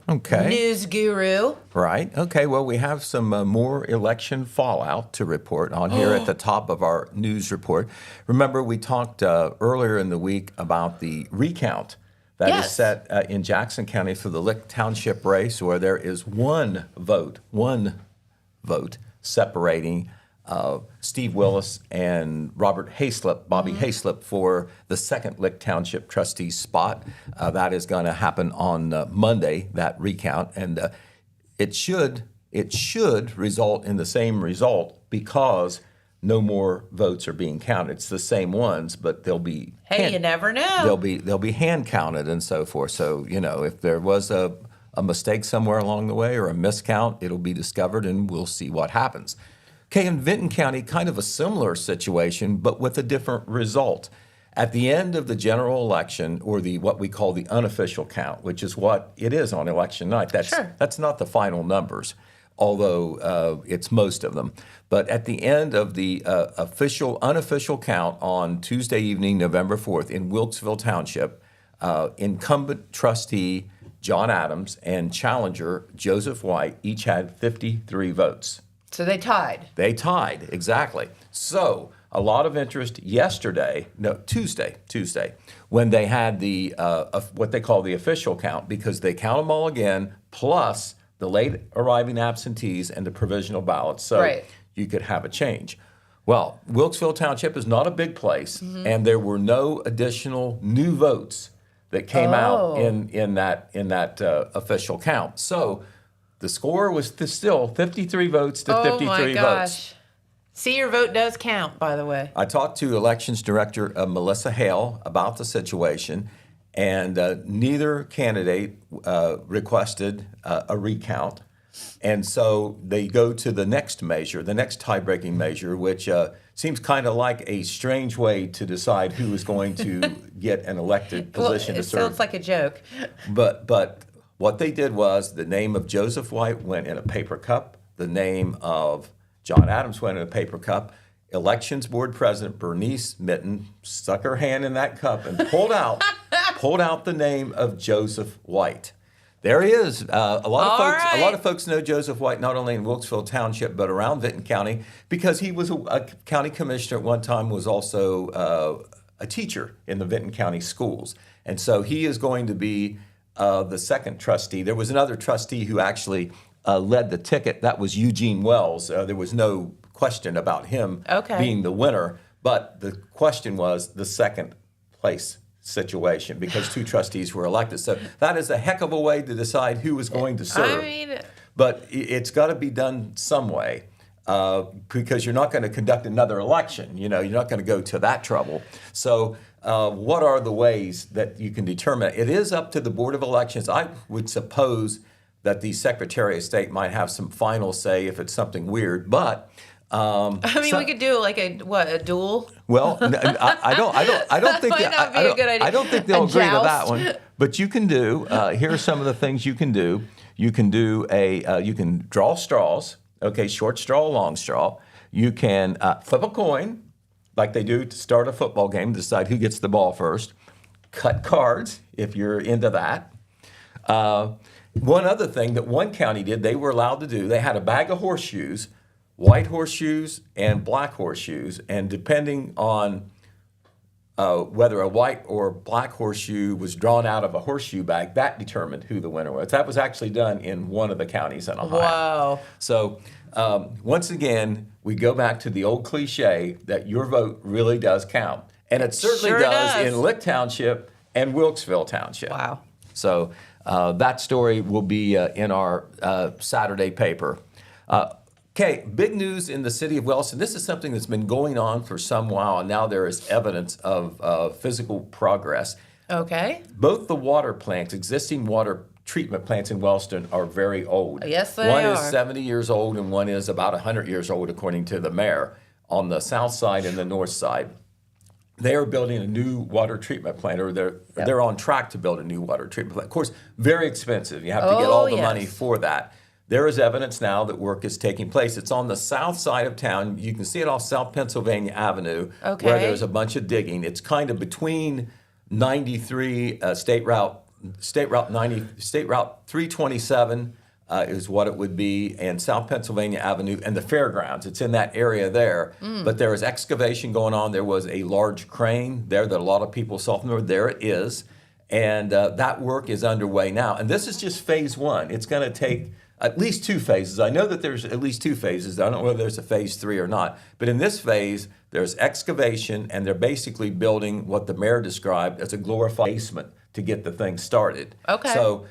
Okay. news guru. Right. Okay. Well, we have some more election fallout to report on here at the top of our news report. Remember, we talked earlier in the week about the recount that is set in Jackson County for the Lick Township race, where there is one vote separating Steve Willis and Robert Hayslip, Bobby Hayslip, for the second Lick Township trustee spot. That is going to happen on Monday, that recount, and it should result in the same result because no more votes are being counted. It's the same ones, but they'll be Hey, you never know. they'll be hand counted and so forth. So if there was a mistake somewhere along the way or a miscount, it'll be discovered and we'll see what happens. Okay, in Vinton County, kind of a similar situation, but with a different result. At the end of the general election, or what we call the unofficial count, which is what it is on election night, that's not the final numbers, although it's most of them. But at the end of the unofficial count on Tuesday evening, November 4th, in Wilkesville Township, incumbent trustee John Adams and challenger Joseph White each had 53 votes. So they tied. They tied, exactly. So a lot of interest Tuesday, when they had the what they call the official count, because they count them all again, plus the late arriving absentees and the provisional ballots. So you could have a change. Well, Wilkesville Township is not a big place, and there were no additional new votes that came out in that official count. So the score was still 53 votes to 53 Oh my gosh. votes. See, your vote does count, by the way. I talked to Elections Director Melissa Hale about the situation, and neither candidate requested a recount. And so they go to the next measure, the next tie-breaking measure, which seems kind of like a strange way to decide who is going to get an elected position to serve. It sounds like a joke. But what they did was the name of Joseph White went in a paper cup. The name of John Adams went in a paper cup. Elections Board President Bernice Mitten stuck her hand in that cup and pulled out the name of Joseph White. There he is. A lot of folks know Joseph White not only in Wilkesville Township but around Vinton County because he was a county commissioner at one time. Was also a teacher in the Vinton County schools, and so he is going to be the second trustee. There was another trustee who actually led the ticket. That was Eugene Wells. There was no question about him being the winner, but the question was the second place situation because two trustees were elected. So that is a heck of a way to decide who is going to serve. But it's got to be done some way because you're not going to conduct another election. You're not going to go to that trouble. So what are the ways that you can determine it? It is up to the Board of Elections. I would suppose that the Secretary of State might have some final say if it's something weird, but we could do like a duel. Well, I don't think I don't think they'll agree to that one. But you can do. Here are some of the things you can do. You can do you can draw straws. Okay, short straw, long straw. You can flip a coin, like they do to start a football game, decide who gets the ball first. Cut cards if you're into that. One other thing that one county did, they were allowed to do. They had a bag of horseshoes. White horseshoes and black horseshoes, and depending on whether a white or black horseshoe was drawn out of a horseshoe bag, that determined who the winner was. That was actually done in one of the counties in Ohio. Wow. So once again, we go back to the old cliche that your vote really does count. And it certainly does in Lick Township and Wilkesville Township. Wow. So that story will be in our Saturday paper. Okay, big news in the city of Wilson. This is something that's been going on for some while, and now there is evidence of physical progress. Okay. Both the water plants, existing water treatment plants in Wellston, are very old. Yes, they One are. is 70 years old, and one is about 100 years old, according to the mayor, on the south side and the north side. They are building a new water treatment plant, or they're on track to build a new water treatment plant. Of course, very expensive. You have to get all the money for that. There is evidence now that work is taking place. It's on the south side of town. You can see it off South Pennsylvania Avenue, where there's a bunch of digging. It's kind of between 93 State Route 327 is what it would be, and South Pennsylvania Avenue and the fairgrounds. It's in that area there. But there is excavation going on. There was a large crane there that a lot of people saw from there. There it is. And that work is underway now. And this is just phase one. It's going to take at least 2 phases. I know that there's at least 2 phases. I don't know whether there's a phase 3 or not. But in this phase, there's excavation, and they're basically building what the mayor described as a glorified basement to get the thing started. Okay. So,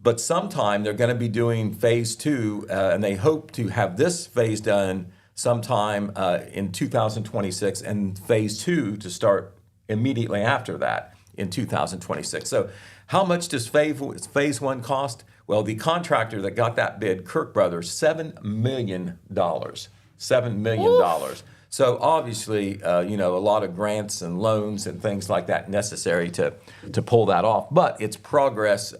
but sometime they're going to be doing phase 2, and they hope to have this phase done sometime in 2026, and phase 2 to start immediately after that in 2026. So how much does phase 1 cost? Well, the contractor that got that bid, Kirk Brothers, $7 million. $7 million. Oof. So obviously, a lot of grants and loans and things like that necessary to pull that off. But it's progress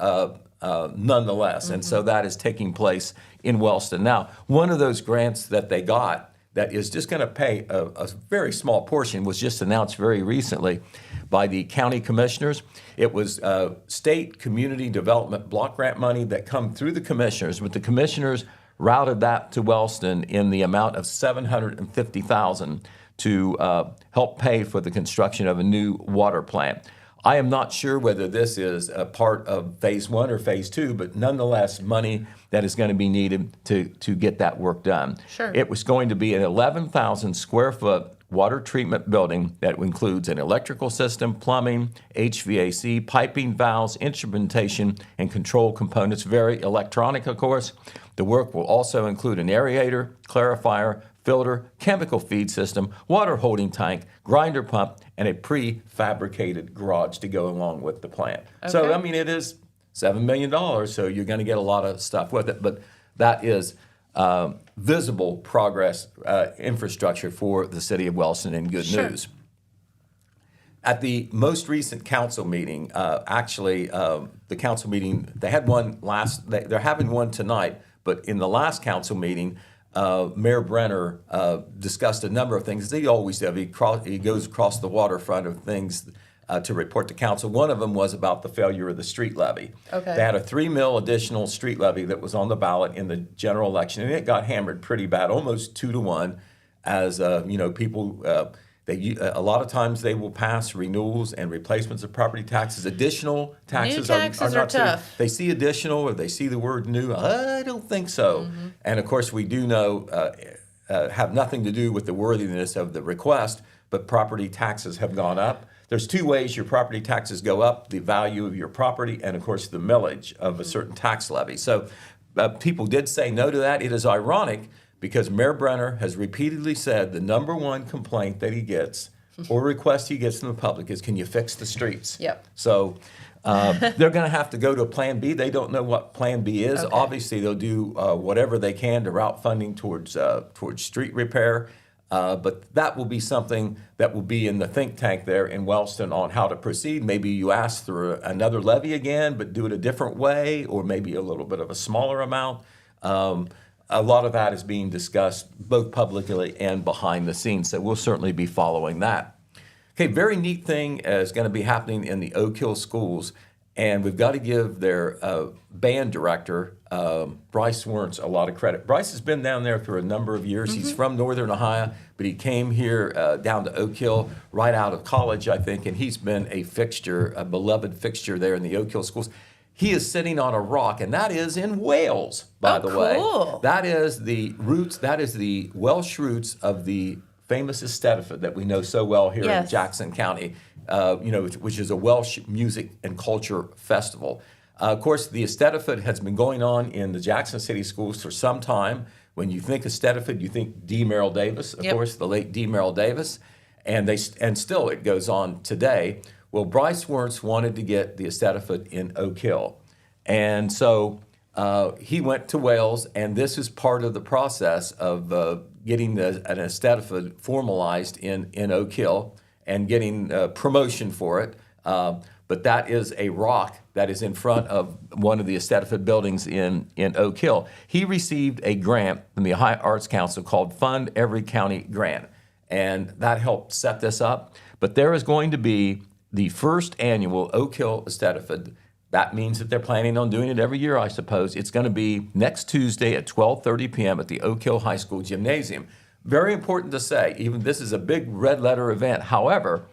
nonetheless. And so that is taking place in Wellston. Now, one of those grants that they got that is just going to pay a very small portion was just announced very recently by the county commissioners. It was state community development block grant money that come through the commissioners, but the commissioners routed that to Wellston in the amount of $750,000 to help pay for the construction of a new water plant. I am not sure whether this is a part of phase 1 or phase 2, but nonetheless, money that is going to be needed to get that work done. Sure. It was going to be an 11,000 square foot water treatment building that includes an electrical system, plumbing, HVAC, piping, valves, instrumentation, and control components. Very electronic, of course. The work will also include an aerator, clarifier, filter, chemical feed system, water holding tank, grinder pump, and a prefabricated garage to go along with the plant. So, Okay. I mean, it is $7 million, so you're going to get a lot of stuff with it, but that is visible progress infrastructure for the city of Wellston, and good Sure. news. At the most recent council meeting, the council meeting, they had one they're having one tonight, but in the last council meeting, Mayor Brenner discussed a number of things, as he always does. He goes across the waterfront of things to report to council. One of them was about the failure of the street levy. Okay. They had a $3 million additional street levy that was on the ballot in the general election, and it got hammered pretty bad, almost 2-1, as people. A lot of times they will pass renewals and replacements of property taxes. Additional taxes New taxes are are not tough. They see additional, or they see the word new. I don't think so. Mm-hmm. And of course, we do know have nothing to do with the worthiness of the request, but property taxes have gone up. There's 2 ways your property taxes go up: the value of your property, and of course the millage of a certain tax levy. So people did say no to that. It is ironic, because Mayor Brenner has repeatedly said the number one complaint that he gets or request he gets from the public is, can you fix the streets? Yep. So they're going to have to go to a plan B. They don't know what plan B is. Okay. Obviously, they'll do whatever they can to route funding towards street repair. But that will be something that will be in the think tank there in Wellston on how to proceed. Maybe you ask for another levy again, but do it a different way, or maybe a little bit of a smaller amount. A lot of that is being discussed both publicly and behind the scenes, so we'll certainly be following that. Okay, very neat thing is going to be happening in the Oak Hill schools, and we've got to give their band director, Bryce Werntz, a lot of credit. Bryce has been down there for a number of years. He's from Northern Ohio, but he came here down to Oak Hill right out of college, I think, and he's been a fixture, a beloved fixture there in the Oak Hill schools. He is sitting on a rock, and that is in Wales, by the way. Cool. That is the roots, that is the Welsh roots of the famous Eisteddfod that we know so well here in Yes. Jackson County, which is a Welsh music and culture festival. Of course, the Eisteddfod has been going on in the Jackson City schools for some time. When you think Eisteddfod, you think D. Merrill Davis, of Yep. course, the late D. Merrill Davis, and still it goes on today. Well, Bryce Werntz wanted to get the Eisteddfod in Oak Hill, and so he went to Wales, and this is part of the process of getting an Eisteddfod formalized in Oak Hill and getting promotion for it. But that is a rock that is in front of one of the Eisteddfod buildings in Oak Hill. He received a grant from the Ohio Arts Council called Fund Every County Grant, and that helped set this up. But there is going to be the first annual Oak Hill Eisteddfod. That means that they're planning on doing it every year, I suppose. It's going to be next Tuesday at 12:30 p.m. at the Oak Hill High School Gymnasium. Very important to say, even this is a big red letter event. However,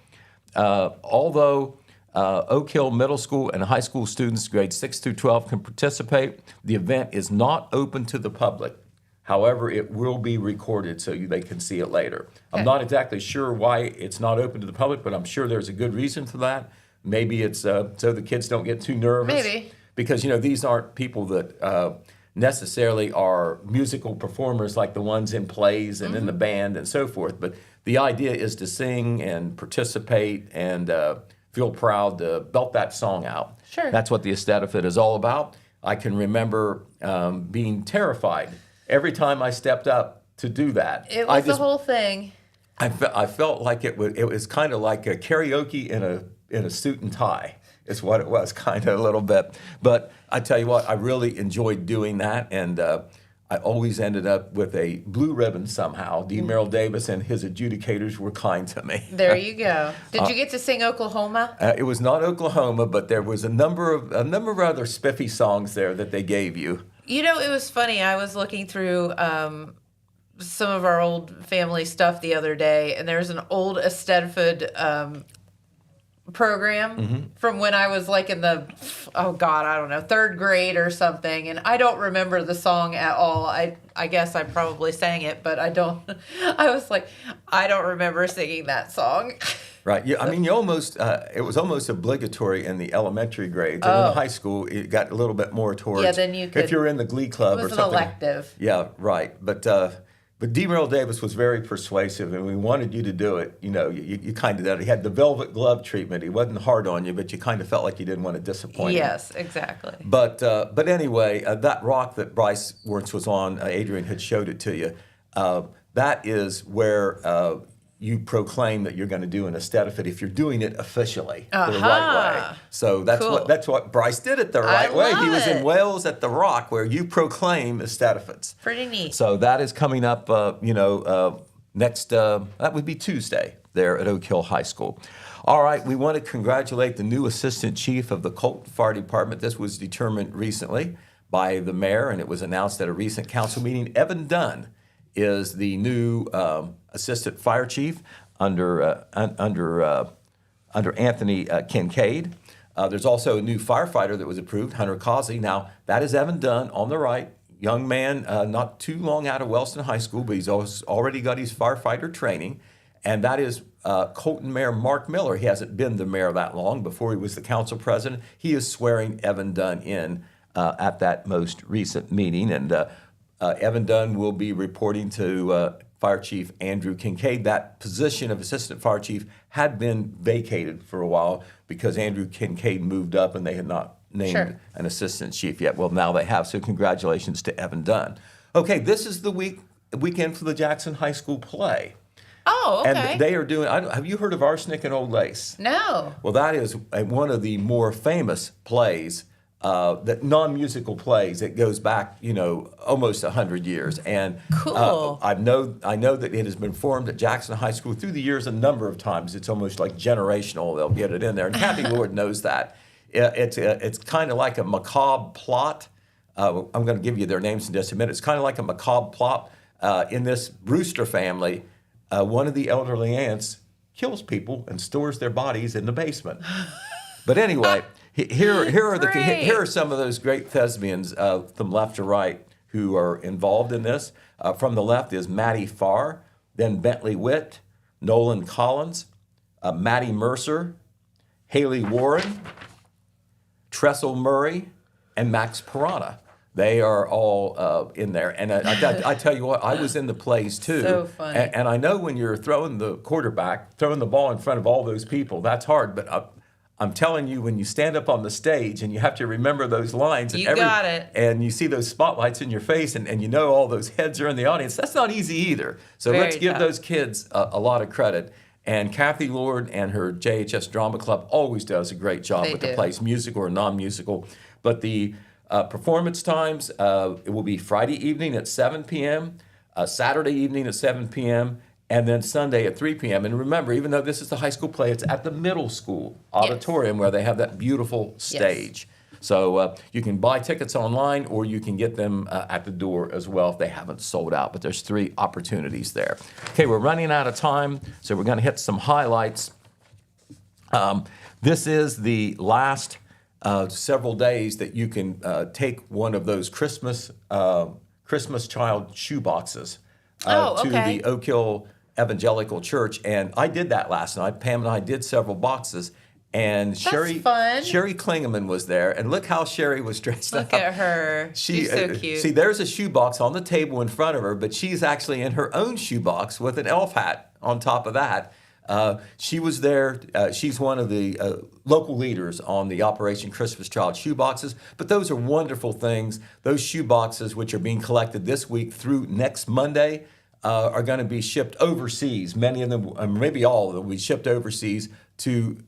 although Oak Hill Middle School and high school students grades 6 through 12 can participate. The event is not open to the public. However, it will be recorded so they can see it later. I'm not exactly sure why it's not open to the public, but I'm sure there's a good reason for that. Maybe it's so the kids don't get too nervous. Maybe. Because, these aren't people that necessarily are musical performers like the ones in plays and in the band and so forth. But the idea is to sing and participate and feel proud to belt that song out. Sure. That's what the Estafette is all about. I can remember being terrified every time I stepped up to do that. It was the whole thing. I felt like it was kind of like a karaoke in a suit and tie. Is what it was, kind of a little bit. But I tell you what, I really enjoyed doing that, and I always ended up with a blue ribbon somehow. D. Merrill Davis and his adjudicators were kind to me. There you go. Did you get to sing Oklahoma? It was not Oklahoma, but there was a number of other spiffy songs there that they gave you. It was funny. I was looking through some of our old family stuff the other day, and there's an old Estafette program from when I was like in the, I don't know, 3rd grade or something, and I don't remember the song at all. I guess I probably sang it, but I don't. I was like, I don't remember singing that song. Right. Yeah. I mean, you almost it was almost obligatory in the elementary grades, and in the high school it got a little bit more towards. Yeah, then you could. If you're in the Glee Club or something. It was an elective. Yeah. Right. But D. Merrill Davis was very persuasive, and we wanted you to do it. You kind of did. He had the velvet glove treatment. He wasn't hard on you, but you kind of felt like you didn't want to disappoint him. Yes, exactly. But anyway, that rock that Bryce Wertz was on, Adrian had showed it to you. That is where you proclaim that you're going to do an Estafette if you're doing it officially the right way. So that's what Bryce did it the right way. He was in Wales at the Rock where you proclaim Estafettes. Pretty neat. So that is coming up, next, that would be Tuesday there at Oak Hill High School. All right, we want to congratulate the new Assistant Chief of the Colton Fire Department. This was determined recently by the mayor, and it was announced at a recent council meeting. Evan Dunn is the new Assistant Fire Chief under Anthony Kincaid. There's also a new firefighter that was approved, Hunter Causey. Now, that is Evan Dunn on the right. Young man, not too long out of Wellston High School, but he's already got his firefighter training. And that is Colton Mayor Mark Miller. He hasn't been the mayor that long. Before he was the council president, he is swearing Evan Dunn in at that most recent meeting. And Evan Dunn will be reporting to Fire Chief Andrew Kincaid. That position of Assistant Fire Chief had been vacated for a while because Andrew Kincaid moved up and they had not named an Assistant Chief yet. Well, now they have, so congratulations to Evan Dunn. Okay, this is the weekend for the Jackson High School play. Oh, okay. And they are doing, have you heard of Arsenic and Old Lace? No. Well, that is one of the more famous plays, that non-musical plays that goes back, almost 100 years. And cool. I know that it has been formed at Jackson High School through the years a number of times. It's almost like generational. They'll get it in there. And Kathy Lord knows that. It's kind of like a macabre plot. I'm going to give you their names in just a minute. It's kind of like a macabre plot. In this Brewster family, one of the elderly aunts kills people and stores their bodies in the basement. But anyway, here are some of those great thespians from left to right who are involved in this. From the left is Maddie Farr, then Bentley Witt, Nolan Collins, Maddie Mercer, Haley Warren, Tressel Murray, and Max Piranha. They are all in there. And I tell you what, I was in the plays too. So funny. And I know when you're throwing the ball in front of all those people, that's hard. But I'm telling you, when you stand up on the stage and you have to remember those lines. Got it. And you see those spotlights in your face and you know all those heads are in the audience, that's not easy either. So let's give those kids a lot of credit. And Kathy Lord and her JHS Drama Club always does a great job with the plays, musical or non-musical. But the performance times, it will be Friday evening at 7 p.m., Saturday evening at 7 p.m., and then Sunday at 3 p.m. And remember, even though this is the high school play, it's at the middle school auditorium where they have that beautiful stage. So you can buy tickets online or you can get them at the door as well if they haven't sold out. But there's 3 opportunities there. Okay, we're running out of time, so we're going to hit some highlights This is the last several days that you can take one of those Christmas child shoe boxes to the Oak Hill Evangelical Church, and I did that last night. Pam and I did several boxes, and Sherry Klingeman was there, and look how Sherry was dressed up. Look at her. She's so cute. See, there's a shoebox on the table in front of her, but she's actually in her own shoebox with an elf hat on top of that. She was there. She's one of the local leaders on the Operation Christmas Child shoeboxes. But those are wonderful things. Those shoeboxes, which are being collected this week through next Monday, are going to be shipped overseas. Many of them, maybe all of them, will be shipped overseas to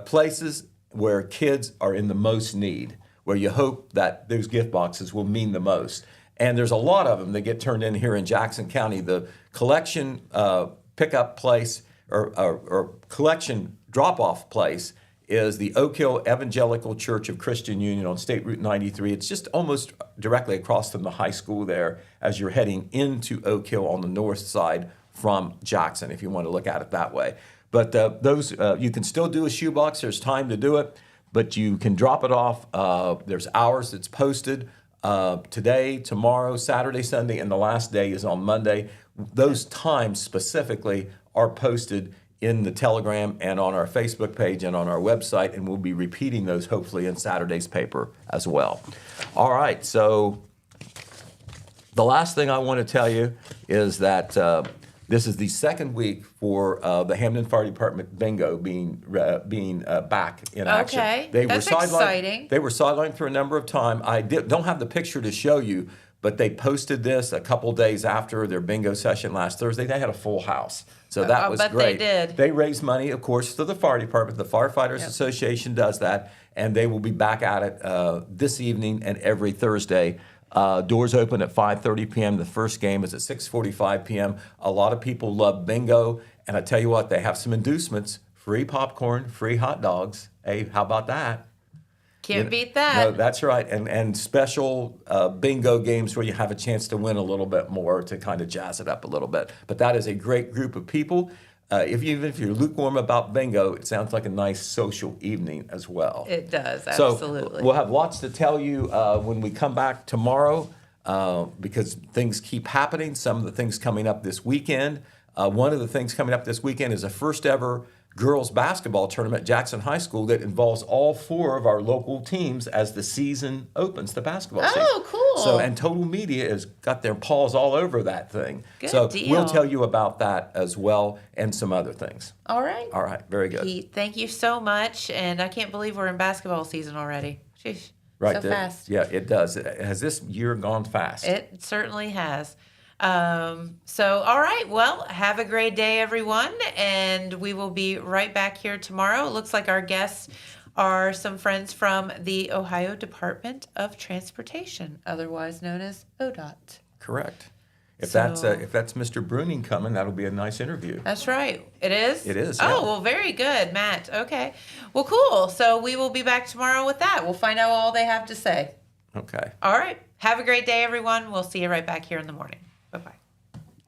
places where kids are in the most need, where you hope that those gift boxes will mean the most. And there's a lot of them that get turned in here in Jackson County. The collection pickup place or collection drop-off place is the Oak Hill Evangelical Church of Christian Union on State Route 93. It's just almost directly across from the high school there as you're heading into Oak Hill on the north side from Jackson, if you want to look at it that way. But those you can still do a shoebox. There's time to do it, but you can drop it off. There's hours that's posted today, tomorrow, Saturday, Sunday, and the last day is on Monday. Those times specifically are posted in the Telegram and on our Facebook page and on our website, and we'll be repeating those hopefully in Saturday's paper as well. All right, so the last thing I want to tell you is that this is the second week for the Hamden Fire Department bingo being back in action. Okay, They that's were exciting. They were sidelined for a number of time. I don't have the picture to show you, but they posted this a couple days after their bingo session last Thursday. They had a full house. So that was great. They did. They raised money, of course, for the fire department. The Firefighters Association does that, and they will be back at it this evening and every Thursday. Doors open at 5:30 p.m. The first game is at 6:45 p.m. A lot of people love bingo, and I tell you what, they have some inducements: free popcorn, free hot dogs. Hey, how about that? Can't beat that. No, that's right. And special bingo games where you have a chance to win a little bit more to kind of jazz it up a little bit. But that is a great group of people. Even if you're lukewarm about bingo, it sounds like a nice social evening as well. It does, absolutely. So we'll have lots to tell you when we come back tomorrow because things keep happening. Some of the things coming up this weekend. One of the things coming up this weekend is a first ever girls basketball tournament at Jackson High School that involves all four of our local teams as the season opens, the basketball season. Oh, cool. So, and Total Media has got their paws all over that thing. Good so deal. We'll tell you about that as well and some other things. All right. All right, very good. Pete, thank you so much. And I can't believe we're in basketball season already. Sheesh. Right So there. fast. Yeah, it does. Has this year gone fast? It certainly has. All right. Well, have a great day, everyone. And we will be right back here tomorrow. It looks like our guests are some friends from the Ohio Department of Transportation, otherwise known as ODOT. Correct. If So- that's Mr. Bruning coming, that'll be a nice interview. That's right. It is? It is, Oh, yeah. well, very good, Matt. Okay. Well, cool. So we will be back tomorrow with that. We'll find out all they have to say. Okay. All right. Have a great day, everyone. We'll see you right back here in the morning.